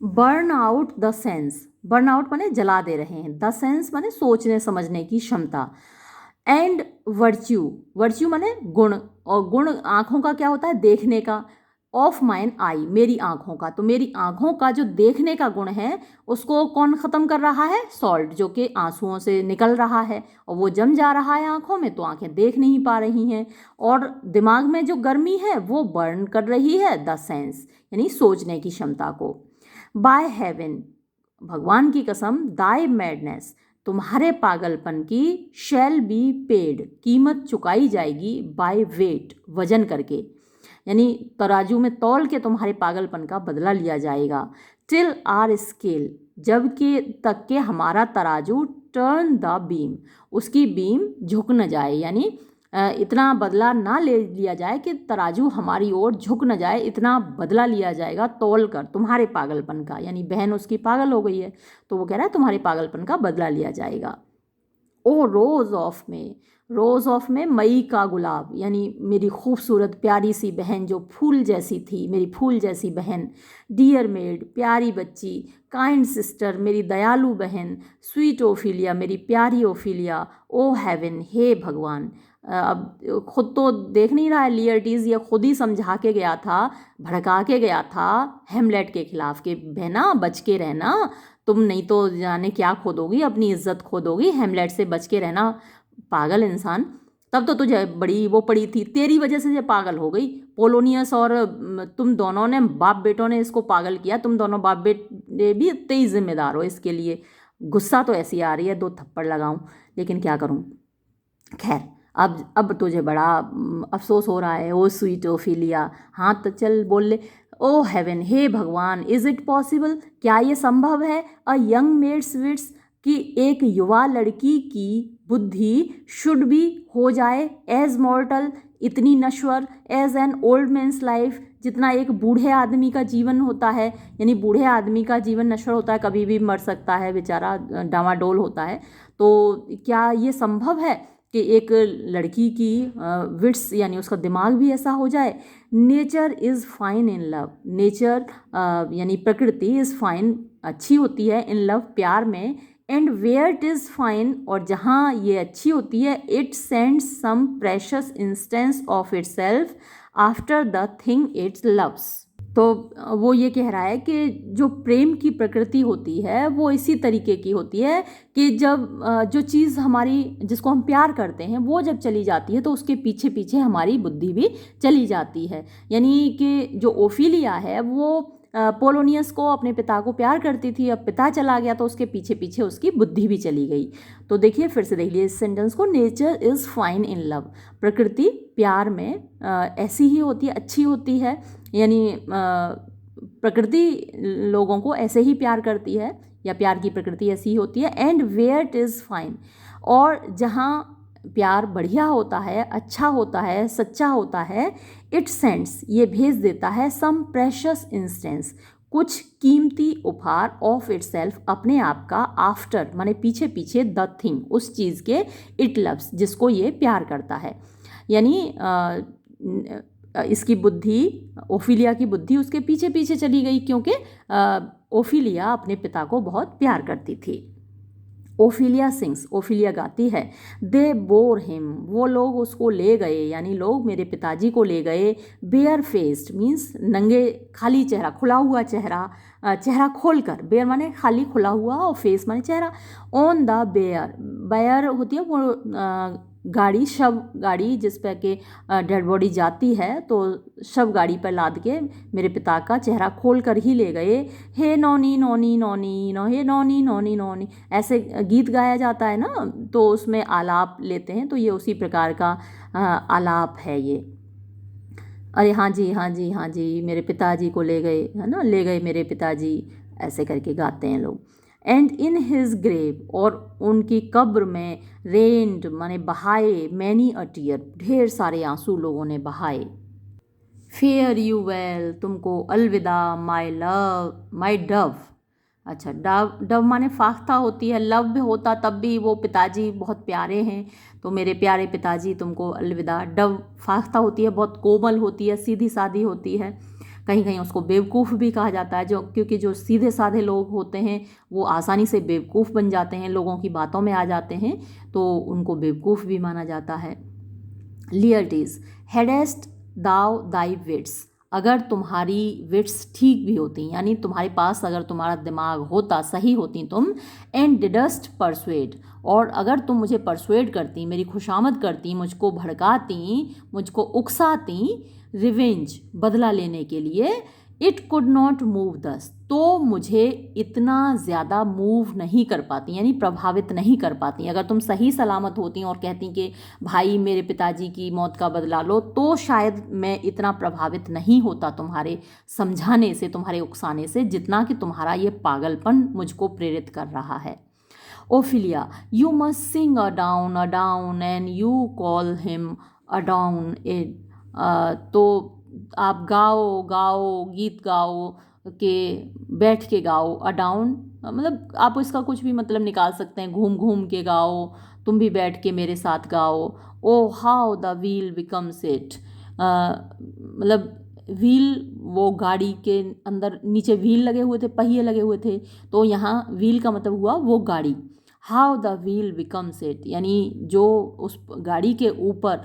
Speaker 1: Burn out the sense, burn out माने जला दे रहे हैं, द सेंस माने सोचने समझने की क्षमता। एंड वर्च्यू, वर्च्यू माने गुण, और गुण आँखों का क्या होता है, देखने का। ऑफ माइन आई, मेरी आँखों का, तो मेरी आँखों का जो देखने का गुण है उसको कौन ख़त्म कर रहा है, सॉल्ट, जो कि आंसुओं से निकल रहा है और वो जम जा रहा है आँखों में, तो आँखें देख नहीं पा रही हैं। और दिमाग में जो गर्मी है वो बर्न कर रही है द सेंस, यानी सोचने की क्षमता को। बाय हेवन, भगवान की कसम, दाई मैडनेस, तुम्हारे पागलपन की, शैल बी पेड, कीमत चुकाई जाएगी, बाय वेट, वजन करके, यानी तराजू में तौल के तुम्हारे पागलपन का बदला लिया जाएगा। टिल आर स्केल, जबकि तक के हमारा तराजू, टर्न द बीम, उसकी बीम झुक न जाए, यानी इतना बदला ना ले लिया जाए कि तराजू हमारी ओर झुक न जाए, इतना बदला लिया जाएगा तौल कर तुम्हारे पागलपन का, यानी बहन उसकी पागल हो गई है तो वो कह रहा है तुम्हारे पागलपन का बदला लिया जाएगा। ओ रोज़ ऑफ में, रोज़ ऑफ में मई का गुलाब, यानी मेरी खूबसूरत प्यारी सी बहन जो फूल जैसी थी, मेरी फूल जैसी बहन। डियर मेड, प्यारी बच्ची। काइंड सिस्टर, मेरी दयालु बहन। स्वीट ओफिलिया, मेरी प्यारी ओफिलिया। ओ हेवन, हे भगवान। अब खुद तो देख नहीं रहा है लियर्टीज, ये खुद ही समझा के गया था, भड़का के गया था हेमलेट के खिलाफ कि बहना बच के रहना, तुम नहीं तो जाने क्या खो दोगी, अपनी इज्जत खो दोगी, हेमलेट से बच के रहना पागल इंसान। तब तो तुझे बड़ी वो पड़ी थी, तेरी वजह से ये पागल हो गई, पोलोनियस और तुम दोनों ने बाप बेटों ने इसको पागल किया, तुम दोनों बाप बेटे भी इतने ही जिम्मेदार हो इसके लिए। गुस्सा तो ऐसी आ रही है, 2 थप्पड़ लगाऊं, लेकिन क्या करूं। खैर, अब तुझे बड़ा अफसोस हो रहा है, ओ स्वीट ओफिलिया। हाँ तो चल बोल ले। ओ हेवन, हे भगवान, इज इट पॉसिबल, क्या ये संभव है, अ यंग मेड्स विट्स, कि एक युवा लड़की की बुद्धि शुड भी हो जाए एज मॉर्टल, इतनी नश्वर, as an old man's life, जितना एक बूढ़े आदमी का जीवन होता है। यानी बूढ़े आदमी का जीवन नश्वर होता है, कभी भी मर सकता है, बेचारा डामाडोल होता है। तो क्या ये संभव है कि एक लड़की की विट्स यानी उसका दिमाग भी ऐसा हो जाए। Nature is fine in love, nature यानी प्रकृति इज़ फाइन, अच्छी होती है, इन लव, प्यार में, and where it is fine, और जहाँ ये अच्छी होती है, it sends some precious instance of itself after the thing its loves. तो वो ये कह रहा है कि जो प्रेम की प्रकृति होती है वो इसी तरीके की होती है कि जब जो चीज़ हमारी, जिसको हम प्यार करते हैं, वो जब चली जाती है तो उसके पीछे पीछे हमारी बुद्धि भी चली जाती है। यानी कि जो ओफिलिया है वो पोलोनियस को, अपने पिता को प्यार करती थी, अब पिता चला गया तो उसके पीछे पीछे उसकी बुद्धि भी चली गई। तो देखिए, फिर से देख लीजिए इस सेंटेंस को, nature is fine in love, प्रकृति प्यार में ऐसी ही होती है, अच्छी होती है। यानी प्रकृति लोगों को ऐसे ही प्यार करती है, या प्यार की प्रकृति ऐसी ही होती है। And where it is fine, और जहाँ प्यार बढ़िया होता है, अच्छा होता है, सच्चा होता है, इट सेंड्स, ये भेज देता है, सम प्रेशस इंस्टेंस, कुछ कीमती उपहार, ऑफ इट सेल्फ, अपने आप का, आफ्टर माने पीछे पीछे, द थिंग, उस चीज़ के, इट लव्स, जिसको ये प्यार करता है। यानी इसकी बुद्धि, ओफिलिया की बुद्धि उसके पीछे पीछे चली गई, क्योंकि ओफिलिया अपने पिता को बहुत प्यार करती थी। ओफिलिया सिंग्स, ओफिलिया गाती है, दे बोर हिम, वो लोग उसको ले गए, यानी लोग मेरे पिताजी को ले गए, बेयर फेस्ड मीन्स नंगे, खाली चेहरा, खुला हुआ चेहरा, चेहरा खोल कर, बेयर माने खाली खुला हुआ और फेस माने चेहरा, ऑन द बेयर, बेयर होती है वो गाड़ी, शव गाड़ी जिस पे के डेड बॉडी जाती है, तो शव गाड़ी पर लाद के मेरे पिता का चेहरा खोल कर ही ले गए। हे नौनी नौनी नौनी नो, हे नौनी नौनी नौनी, ऐसे गीत गाया जाता है ना, तो उसमें आलाप लेते हैं, तो ये उसी प्रकार का आलाप है ये। अरे हाँ जी हाँ जी हाँ जी, मेरे पिताजी को ले गए, है ना, ले गए मेरे पिताजी, ऐसे करके गाते हैं लोग। एंड इन हिज ग्रेव, और उनकी कब्र में, रेन्ड माने बहाए, मैनी अ टीयर, ढेर सारे आंसू लोगों ने बहाए। फेयर यू वेल, तुमको अलविदा, माई लव, माई डव। अच्छा, डव, डव माने फाख्ता होती है, लव भी होता तब भी, वो पिताजी बहुत प्यारे हैं, तो मेरे प्यारे पिताजी तुमको अलविदा। डव फाख्ता होती है, बहुत कोमल होती है, सीधी सादी होती है, कहीं कहीं उसको बेवकूफ़ भी कहा जाता है, जो क्योंकि जो सीधे साधे लोग होते हैं वो आसानी से बेवकूफ़ बन जाते हैं, लोगों की बातों में आ जाते हैं, तो उनको बेवकूफ़ भी माना जाता है। लियर्टीज़, हेडेस्ट दाव दाई विट्स, अगर तुम्हारी विट्स ठीक भी होती, यानी तुम्हारे पास अगर तुम्हारा दिमाग होता, सही होती तुम, एंड डिडस्ट परसुएड, और अगर तुम मुझे परसुएड करती, मेरी खुशामद करती, मुझको भड़काती, मुझको उकसाती, रिवेंज बदला लेने के लिए, इट कुड नॉट मूव दस, तो मुझे इतना ज़्यादा मूव नहीं कर पाती, यानी प्रभावित नहीं कर पाती। अगर तुम सही सलामत होती और कहती कि भाई मेरे पिताजी की मौत का बदला लो, तो शायद मैं इतना प्रभावित नहीं होता तुम्हारे समझाने से, तुम्हारे उकसाने से, जितना कि तुम्हारा ये पागलपन मुझको प्रेरित कर रहा है। Ophelia, you must sing a down and you call him a down a, तो आप गाओ गाओ, गीत गाओ, के बैठ के गाओ, अडाउन मतलब आप इसका कुछ भी मतलब निकाल सकते हैं, घूम घूम के गाओ, तुम भी बैठ के मेरे साथ गाओ। O how the wheel becomes it, मतलब व्हील, वो गाड़ी के अंदर नीचे व्हील लगे हुए थे, पहिए लगे हुए थे, तो यहाँ व्हील का मतलब हुआ वो गाड़ी। How the wheel becomes it, यानी जो उस गाड़ी के ऊपर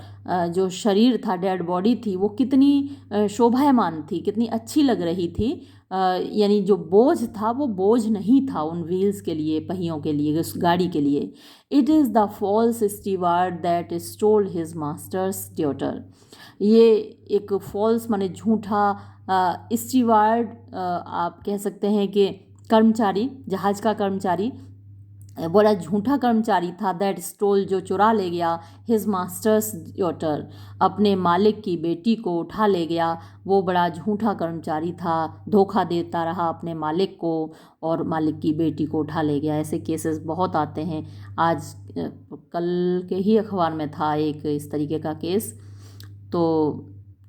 Speaker 1: जो शरीर था, डेड बॉडी थी, वो कितनी शोभायमान थी, कितनी अच्छी लग रही थी, यानी जो बोझ था वो बोझ नहीं था उन व्हील्स के लिए, पहियों के लिए, उस गाड़ी के लिए। It is the false steward that stole his master's daughter. ये एक फॉल्स माने झूठा स्टीवार्ड, आप कह सकते हैं कि कर्मचारी, जहाज़ का कर्मचारी, बड़ा झूठा कर्मचारी था। दैट स्टोल, जो चुरा ले गया, हिज मास्टर्स डॉटर, अपने मालिक की बेटी को उठा ले गया। वो बड़ा झूठा कर्मचारी था, धोखा देता रहा अपने मालिक को और मालिक की बेटी को उठा ले गया। ऐसे केसेस बहुत आते हैं। आज कल के ही अखबार में था एक इस तरीके का केस। तो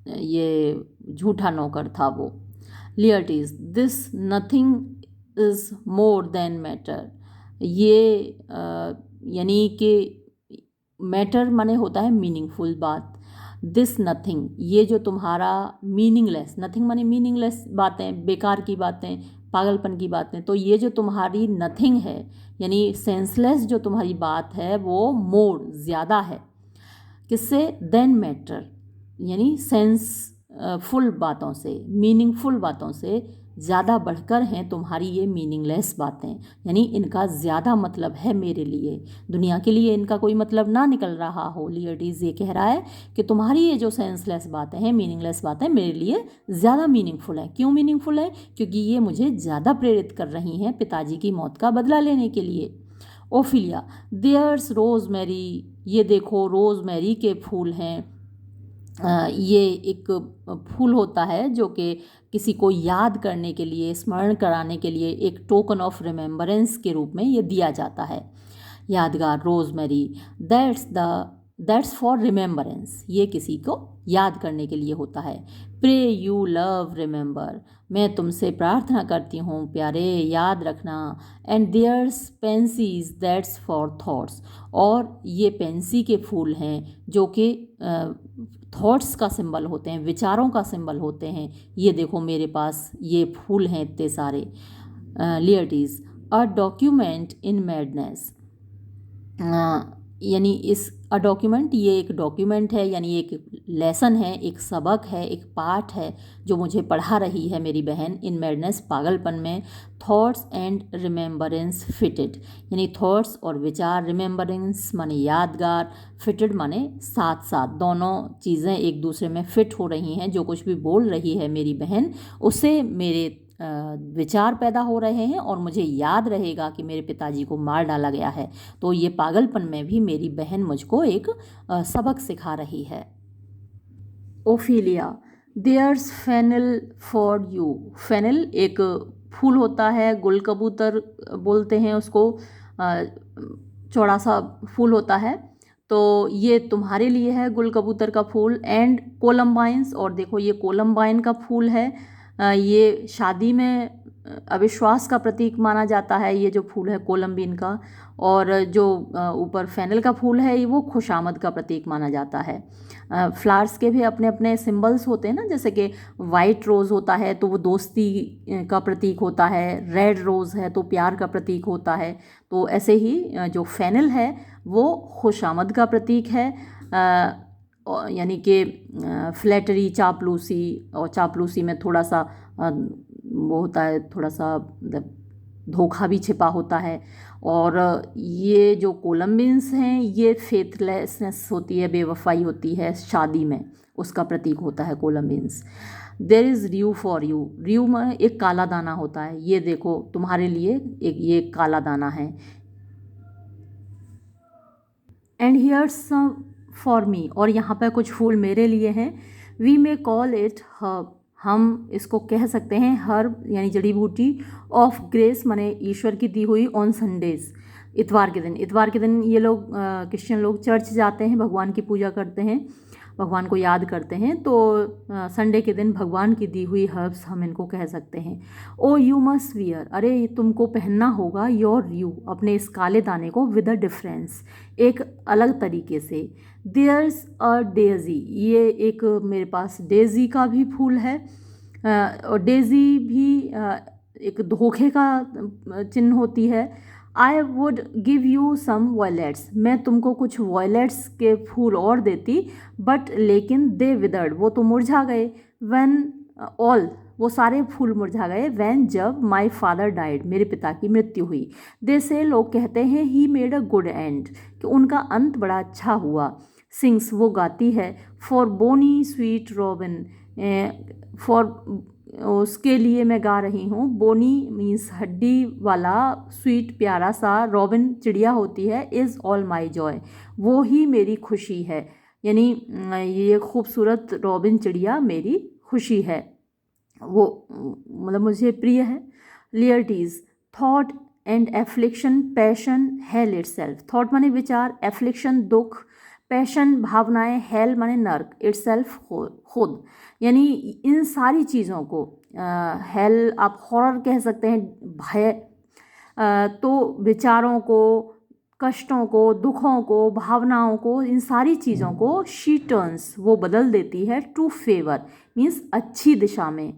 Speaker 1: ये झूठा नौकर था वो। Laertes, this nothing is more than matter. ये यानी कि मैटर माने होता है मीनिंगफुल बात। दिस नथिंग, ये जो तुम्हारा मीनिंगलेस, नथिंग माने मीनिंगलेस बातें, बेकार की बातें, पागलपन की बातें, तो ये जो तुम्हारी नथिंग है यानी सेंसलेस जो तुम्हारी बात है वो मोर ज़्यादा है, किससे, देन मैटर, यानी सेंसफुल बातों से, मीनिंगफुल बातों से ज़्यादा बढ़कर हैं तुम्हारी ये मीनिंगलेस बातें। यानी इनका ज़्यादा मतलब है मेरे लिए, दुनिया के लिए इनका कोई मतलब ना निकल रहा हो। लियर्टीज़ ये कह रहा है कि तुम्हारी ये जो सेंसलेस बातें हैं, मीनिंगलेस बातें, मेरे लिए ज़्यादा मीनिंगफुल हैं। क्यों मीनिंगफुल है? क्योंकि ये मुझे ज़्यादा प्रेरित कर रही हैं पिताजी की मौत का बदला लेने के लिए। ओफिलिया, देयर्स रोज़मेरी, ये देखो रोज़मेरी के फूल हैं। ये एक फूल होता है जो कि किसी को याद करने के लिए, स्मरण कराने के लिए एक टोकन ऑफ रिमेम्बरेंस के रूप में ये दिया जाता है। यादगार, रोज़मेरी, दैट्स फॉर रिमेम्बरेंस, ये किसी को याद करने के लिए होता है। प्रे यू लव रिमेंबर, मैं तुमसे प्रार्थना करती हूँ प्यारे, याद रखना। And there's pansies, that's for thoughts, और ये पेंसी के फूल हैं जो कि थॉट्स का सिंबल होते हैं, विचारों का सिंबल होते हैं। ये देखो मेरे पास ये फूल हैं इतने सारे। Laertes, a document in madness, यानी इस अ डॉक्यूमेंट, ये एक डॉक्यूमेंट है, यानी एक लेसन है, एक सबक है, एक पाठ है जो मुझे पढ़ा रही है मेरी बहन। इन मैडनेस, पागलपन में। थॉट्स एंड रिमेम्बरेंस फिटेड, यानी थॉट्स और विचार, रिमेम्बरेंस माने यादगार, फिटेड माने साथ साथ, दोनों चीज़ें एक दूसरे में फिट हो रही हैं। जो कुछ भी बोल रही है मेरी बहन उससे मेरे विचार पैदा हो रहे हैं और मुझे याद रहेगा कि मेरे पिताजी को मार डाला गया है। तो ये पागलपन में भी मेरी बहन मुझको एक सबक सिखा रही है। Ophelia, there's fennel for you, fennel एक फूल होता है, गुल कबूतर बोलते हैं उसको, चौड़ा सा फूल होता है। तो ये तुम्हारे लिए है गुल कबूतर का फूल। एंड कोलम्बाइंस, और देखो ये कोलम्बाइन का फूल है। ये शादी में अविश्वास का प्रतीक माना जाता है, ये जो फूल है कोलम्बिन का। और जो ऊपर फेनल का फूल है वो खुशामद का प्रतीक माना जाता है। फ्लावर्स के भी अपने अपने सिंबल्स होते हैं ना, जैसे कि वाइट रोज़ होता है तो वो दोस्ती का प्रतीक होता है, रेड रोज़ है तो प्यार का प्रतीक होता है। तो ऐसे ही जो फेनल है वो खुशामद का प्रतीक है, यानी कि फ्लैटरी, चापलूसी, और चापलूसी में थोड़ा सा वो होता है, थोड़ा सा धोखा भी छिपा होता है। और ये जो कोलम्बिन्स हैं ये फेथलेसनेस होती है, बेवफाई होती है शादी में, उसका प्रतीक होता है कोलम्बिन्स। देर इज़ र्यू फॉर यू, र्यू में एक काला दाना होता है, ये देखो तुम्हारे लिए एक ये काला दाना है। And here's some for me, और यहाँ पर कुछ फूल मेरे लिए हैं। We may call it herb, हम इसको कह सकते हैं हर्ब यानी जड़ी बूटी। ऑफ ग्रेस माने ईश्वर की दी हुई। ऑन संडेज, इतवार के दिन, इतवार के दिन ये लोग क्रिश्चियन लोग चर्च जाते हैं, भगवान की पूजा करते हैं, भगवान को याद करते हैं। तो संडे के दिन भगवान की दी हुई हर्ब्स हम इनको कह सकते हैं। ओ यू मस्ट वियर, अरे तुमको पहनना होगा योर यू, अपने इस काले दाने को, विद अ डिफरेंस, एक अलग तरीके से। देयर्स अ डेजी, ये एक मेरे पास डेजी का भी फूल है। और डेजी भी एक धोखे का चिन्ह होती है। I would give you some violets, मैं तुमको कुछ वॉयलेट्स के फूल और देती, बट लेकिन दे विदर्ड, वो तो मुरझा गए। व्हेन ऑल वो सारे फूल मुरझा गए। वैन जब माई फादर डाइड, मेरे पिता की मृत्यु हुई। दे से लोग कहते हैं he made a good and, कि उनका अंत बड़ा अच्छा हुआ। सिंग्स वो गाती है, for bonny sweet Robin, for उसके लिए मैं गा रही हूँ। बोनी मीन्स हड्डी वाला, स्वीट प्यारा सा, रॉबिन चिड़िया होती है, इज़ ऑल माई जॉय, वो ही मेरी खुशी है। यानी ये खूबसूरत रॉबिन चिड़िया मेरी खुशी है, वो मतलब मुझे प्रिय है। Laertes, thought and affliction, passion, hello itself. Thought माने विचार, एफ्लिक्शन दुख, पैशन भावनाएं, हेल माने नर्क, इटसेल्फ खुद। यानी इन सारी चीज़ों को, हेल आप हॉरर कह सकते हैं, भय, तो विचारों को, कष्टों को, दुखों को, भावनाओं को, इन सारी चीज़ों को शी टर्न्स, वो बदल देती है, टू फेवर मीन्स अच्छी दिशा में,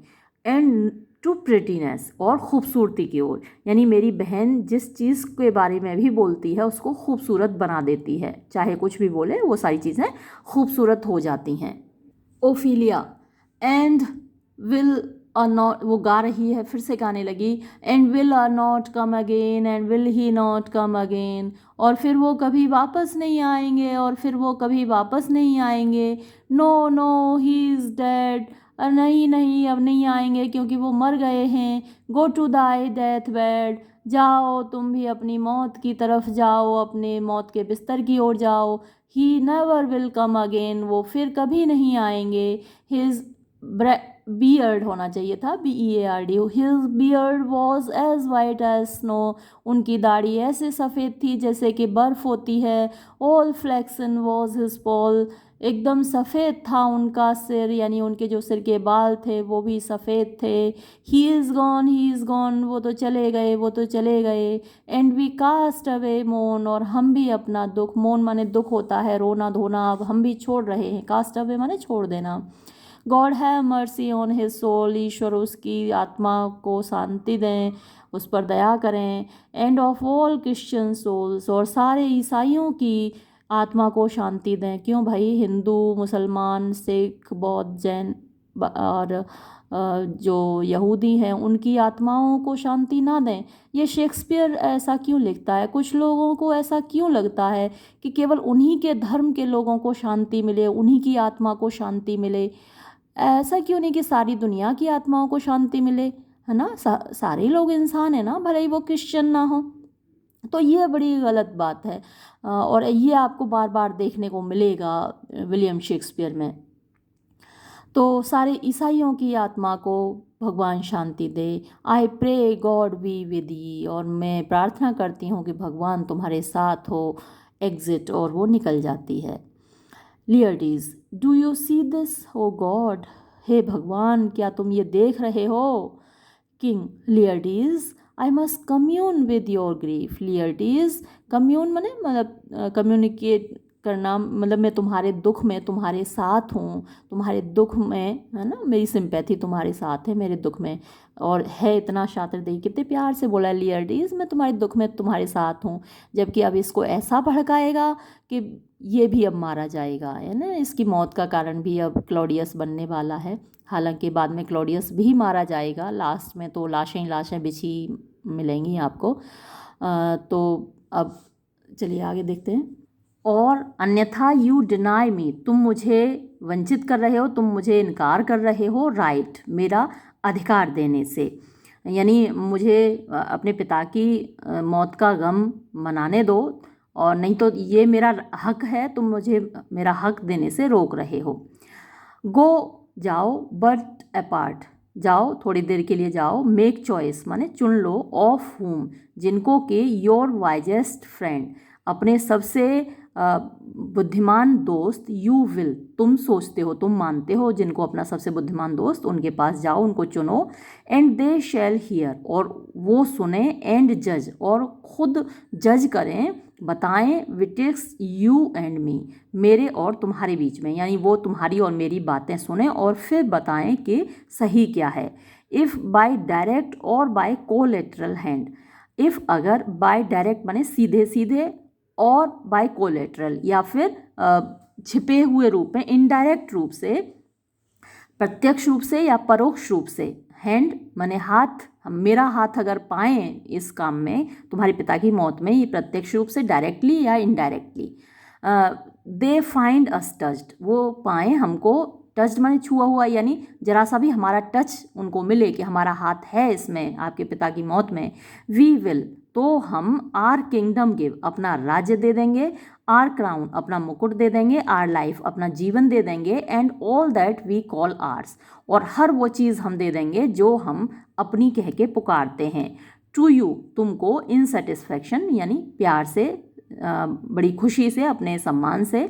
Speaker 1: एंड टू प्रिटीनेस और खूबसूरती की ओर। यानी मेरी बहन जिस चीज़ के बारे में भी बोलती है उसको खूबसूरत बना देती है, चाहे कुछ भी बोले वो सारी चीज़ें खूबसूरत हो जाती हैं। Ophelia, and will are not, वो गा रही है, फिर से गाने लगी, and will are not come again, and will he not come again, और फिर वो कभी वापस नहीं आएंगे, और फिर वो कभी वापस नहीं आएंगे। No no he is dead, नहीं नहीं अब नहीं आएंगे क्योंकि वो मर गए हैं। Go to thy deathbed, जाओ तुम भी अपनी मौत की तरफ जाओ, अपने मौत के बिस्तर की ओर जाओ। He never will come again, वो फिर कभी नहीं आएंगे। हिज बियर्ड होना चाहिए था, BEARD, his beard was as white as snow, उनकी दाढ़ी ऐसे सफ़ेद थी जैसे कि बर्फ़ होती है। All flexion was his Paul, एकदम सफ़ेद था उनका सिर, यानी उनके जो सिर के बाल थे वो भी सफ़ेद थे। ही इज़ गॉन, वो तो चले गए, वो तो चले गए। एंड वी कास्ट अवे मोन, और हम भी अपना दुख, मोन माने दुख होता है, रोना धोना, अब हम भी छोड़ रहे हैं। कास्ट अवे माने छोड़ देना। God have mercy on his soul, ईश्वर उसकी आत्मा को शांति दें, उस पर दया करें। And of all Christian souls, और सारे ईसाइयों की आत्मा को शांति दें। क्यों भाई, हिंदू, मुसलमान, सिख, बौद्ध, जैन और जो यहूदी हैं उनकी आत्माओं को शांति ना दें? ये शेक्सपियर ऐसा क्यों लिखता है? कुछ लोगों को ऐसा क्यों लगता है कि केवल उन्हीं के धर्म के लोगों को शांति मिले, उन्हीं की आत्मा को शांति मिले? ऐसा क्यों नहीं कि सारी दुनिया की आत्माओं को शांति मिले, है ना? सारे लोग इंसान है ना, भले ही वो क्रिश्चियन ना हो। तो ये बड़ी गलत बात है, और ये आपको बार बार देखने को मिलेगा विलियम शेक्सपियर में। तो सारे ईसाइयों की आत्मा को भगवान शांति दे। I pray God be with you, और मैं प्रार्थना करती हूँ कि भगवान तुम्हारे साथ हो। एग्जिट, और वो निकल जाती है। Laertes, do you see this O God, हे भगवान क्या तुम ये देख रहे हो? King, Laertes, I must commune with your grief. Laertes, commune माने मतलब कम्युनिकेट करना, मतलब मैं तुम्हारे दुख में तुम्हारे साथ हूँ, तुम्हारे दुख में, है ना, मेरी सिंपैथी तुम्हारे साथ है मेरे दुख में। और है इतना शातिर, देखिए कितने प्यार से बोला, लियर्टीज मैं तुम्हारे दुख में तुम्हारे साथ हूँ। जबकि अब इसको ऐसा भड़काएगा कि ये भी अब मारा जाएगा, है ना, इसकी मौत का कारण भी अब क्लॉडियस बनने वाला है। हालांकि बाद में क्लॉडियस भी मारा जाएगा, लास्ट में तो लाशें ही लाशें बिछी मिलेंगी आपको। तो अब चलिए आगे देखते हैं। और अन्यथा यू डिनाई मी, तुम मुझे वंचित कर रहे हो, तुम मुझे इनकार कर रहे हो, राइट मेरा अधिकार देने से। यानी मुझे अपने पिता की मौत का गम मनाने दो, और नहीं तो ये मेरा हक है, तुम मुझे मेरा हक देने से रोक रहे हो। गो, जाओ, बट अपार्ट, जाओ थोड़ी देर के लिए जाओ। मेक चॉइस माने चुन लो, ऑफ हुम जिनको कि योर वाइजेस्ट फ्रेंड, अपने सबसे बुद्धिमान दोस्त, यू विल तुम सोचते हो, तुम मानते हो जिनको अपना सबसे बुद्धिमान दोस्त, उनके पास जाओ, उनको चुनो। एंड दे शैल हियर, और वो सुने। एंड जज, और खुद जज करें, बताएं। विटिक्स यू एंड मी, मेरे और तुम्हारे बीच में, यानी वो तुम्हारी और मेरी बातें सुने और फिर बताएं कि सही क्या है। इफ़ बाय डायरेक्ट और बाय कोलेटरल हैंड, इफ़ अगर बाय डायरेक्ट माने सीधे सीधे, और बाय कोलेटरल या फिर छिपे हुए रूप में, इनडायरेक्ट रूप से, प्रत्यक्ष रूप से या परोक्ष रूप से, हैंड माने हाथ, मेरा हाथ अगर पाएँ इस काम में, तुम्हारे पिता की मौत में, ये प्रत्यक्ष रूप से डायरेक्टली या indirectly, they find us touched, वो पाएँ हमको, टच्ड माने छुआ हुआ, यानी जरा सा भी हमारा टच उनको मिले कि हमारा हाथ है इसमें आपके पिता की मौत में, वी विल, तो हम आर किंगडम गिव, अपना राज्य दे देंगे, आर क्राउन, अपना मुकुट दे देंगे, आर लाइफ, अपना जीवन दे देंगे, and all that we call ours, और हर वो चीज़ हम दे देंगे जो हम अपनी कह के पुकारते हैं, टू यू, तुमको, इन सेटिस्फैक्शन, यानी प्यार से, बड़ी खुशी से, अपने सम्मान से,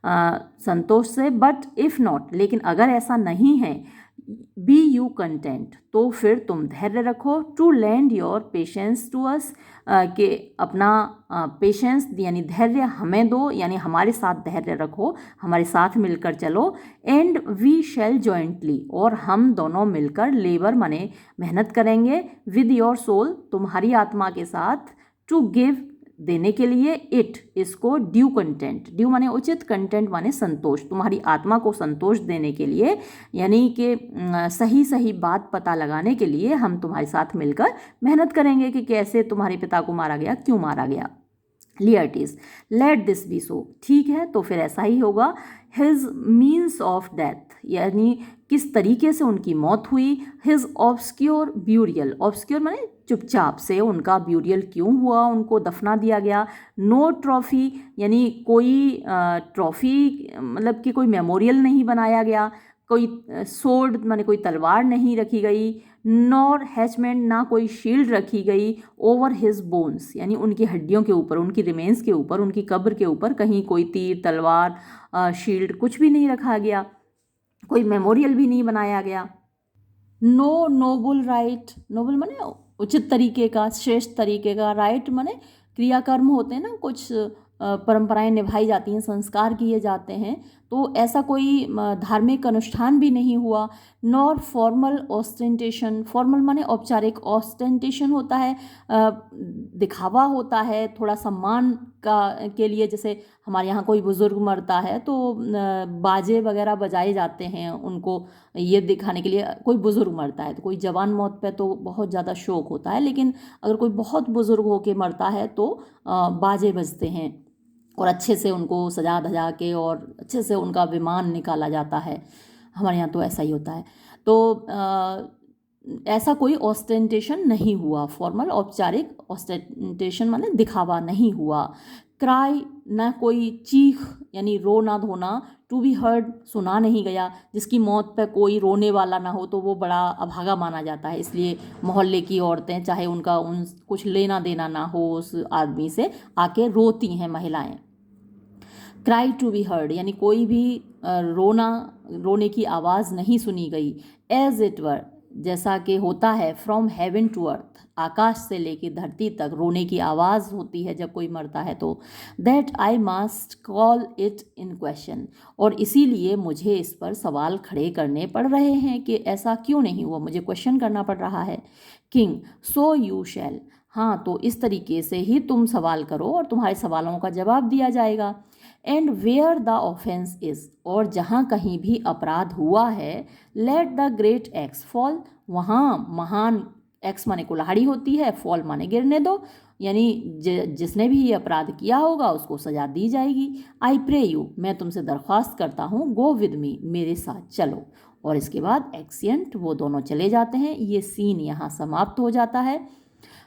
Speaker 1: संतोष से, बट इफ़ नॉट, लेकिन अगर ऐसा नहीं है, बी यू कंटेंट, तो फिर तुम धैर्य रखो, to lend your patience to us, कि अपना पेशेंस यानी धैर्य हमें दो, यानी हमारे साथ धैर्य रखो, हमारे साथ मिलकर चलो, एंड वी शैल जॉइंटली, और हम दोनों मिलकर, लेबर माने मेहनत करेंगे, विद योर सोल, तुम्हारी आत्मा के साथ, टू गिव, देने के लिए, इट, इसको, ड्यू कंटेंट, ड्यू माने उचित, कंटेंट माने संतोष, तुम्हारी आत्मा को संतोष देने के लिए, यानी कि सही सही बात पता लगाने के लिए हम तुम्हारे साथ मिलकर मेहनत करेंगे कि कैसे तुम्हारे पिता को मारा गया, क्यों मारा गया। लियर्टीज, लेट दिस बी सो, ठीक है तो फिर ऐसा ही होगा, हिज मीन्स ऑफ डेथ, यानी किस तरीके से उनकी मौत हुई, हिज ऑब्सक्योर ब्यूरियल, ऑब्सक्योर माने चुपचाप से उनका ब्यूरियल क्यों हुआ, उनको दफना दिया गया, नो ट्रॉफी, यानी कोई ट्रॉफी मतलब कि कोई मेमोरियल नहीं बनाया गया, कोई सोर्ड माने कोई तलवार नहीं रखी गई, नॉर हैचमेंट, ना कोई शील्ड रखी गई, ओवर हिज बोन्स, यानी उनकी हड्डियों के ऊपर, उनकी रिमेन्स के ऊपर, उनकी कब्र के ऊपर कहीं कोई तीर, तलवार, शील्ड कुछ भी नहीं रखा गया, कोई मेमोरियल भी नहीं बनाया गया। नो नोबल राइट, नोबल माने उचित तरीके का, श्रेष्ठ तरीके का, राइट माने क्रियाकर्म होते हैं ना, कुछ परंपराएं निभाई जाती हैं, संस्कार किए जाते हैं, तो ऐसा कोई धार्मिक अनुष्ठान भी नहीं हुआ। नॉर फॉर्मल ऑस्टेंटेशन, फॉर्मल माने औपचारिक, ऑस्टेंटेशन होता है दिखावा होता है, थोड़ा सम्मान का के लिए, जैसे हमारे यहाँ कोई बुज़ुर्ग मरता है तो बाजे वगैरह बजाए जाते हैं उनको ये दिखाने के लिए, कोई बुज़ुर्ग मरता है तो, कोई जवान मौत पे तो बहुत ज़्यादा शोक होता है, लेकिन अगर कोई बहुत बुज़ुर्ग होके मरता है तो बाजे बजते हैं और अच्छे से उनको सजा धजा के और अच्छे से उनका विमान निकाला जाता है, हमारे यहाँ तो ऐसा ही होता है। तो ऐसा कोई ऑस्टेंटेशन नहीं हुआ, फॉर्मल औपचारिक, ऑस्टेंटेशन माने दिखावा नहीं हुआ। क्राई, ना कोई चीख यानी रो ना धोना, टू बी हर्ड, सुना नहीं गया, जिसकी मौत पे कोई रोने वाला ना हो तो वो बड़ा अभागा माना जाता है, इसलिए मोहल्ले की औरतें, चाहे उनका उन कुछ लेना देना ना हो उस आदमी से, आके रोती हैं महिलाएं। क्राई टू बी हर्ड, यानी कोई भी रोने की आवाज़ नहीं सुनी गई। एज इट वर, जैसा कि होता है, फ्रॉम हेवन टू अर्थ, आकाश से लेके धरती तक रोने की आवाज़ होती है जब कोई मरता है तो। That I must call it in question, और इसीलिए मुझे इस पर सवाल खड़े करने पड़ रहे हैं कि ऐसा क्यों नहीं हुआ, मुझे क्वेश्चन करना पड़ रहा है। किंग, सो यू शैल, हाँ तो इस तरीके से ही तुम सवाल करो और तुम्हारे सवालों का जवाब दिया जाएगा। And where the offence is, और जहाँ कहीं भी अपराध हुआ है, let the great axe fall, वहाँ महान, एक्स माने कुल्हाड़ी होती है, फॉल माने गिरने दो, यानी जिसने भी ये अपराध किया होगा उसको सजा दी जाएगी। आई प्रे यू, मैं तुमसे दरख्वास्त करता हूँ, गो विद मी, मेरे साथ चलो, और इसके बाद एक्सियंट, वो दोनों चले जाते हैं। ये सीन यहाँ समाप्त हो जाता है।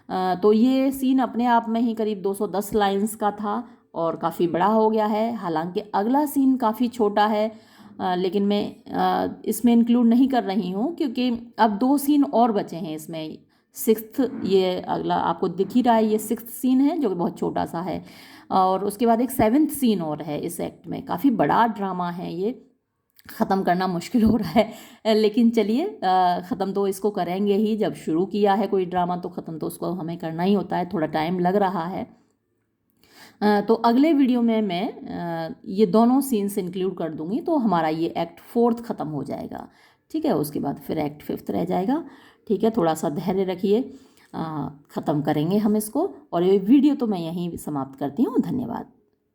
Speaker 1: तो ये सीन अपने आप में ही करीब 210 लाइंस का था और काफ़ी बड़ा हो गया है। हालांकि अगला सीन काफ़ी छोटा है, लेकिन मैं इसमें इंक्लूड नहीं कर रही हूँ क्योंकि अब 2 सीन और बचे हैं इसमें। 6th, ये अगला आपको दिख ही रहा है, ये 6th सीन है जो कि बहुत छोटा सा है, और उसके बाद एक 7th सीन और है इस एक्ट में। काफ़ी बड़ा ड्रामा है ये, ख़त्म करना मुश्किल हो रहा है, लेकिन चलिए ख़त्म तो इसको करेंगे ही। जब शुरू किया है कोई ड्रामा तो ख़त्म तो उसको हमें करना ही होता है, थोड़ा टाइम लग रहा है। तो अगले वीडियो में मैं ये दोनों सीन्स इंक्लूड कर दूंगी, तो हमारा ये एक्ट 4th ख़त्म हो जाएगा। ठीक है, उसके बाद फिर एक्ट 5th रह जाएगा। ठीक है, थोड़ा सा धैर्य रखिए, ख़त्म करेंगे हम इसको, और ये वीडियो तो मैं यहीं समाप्त करती हूँ। धन्यवाद।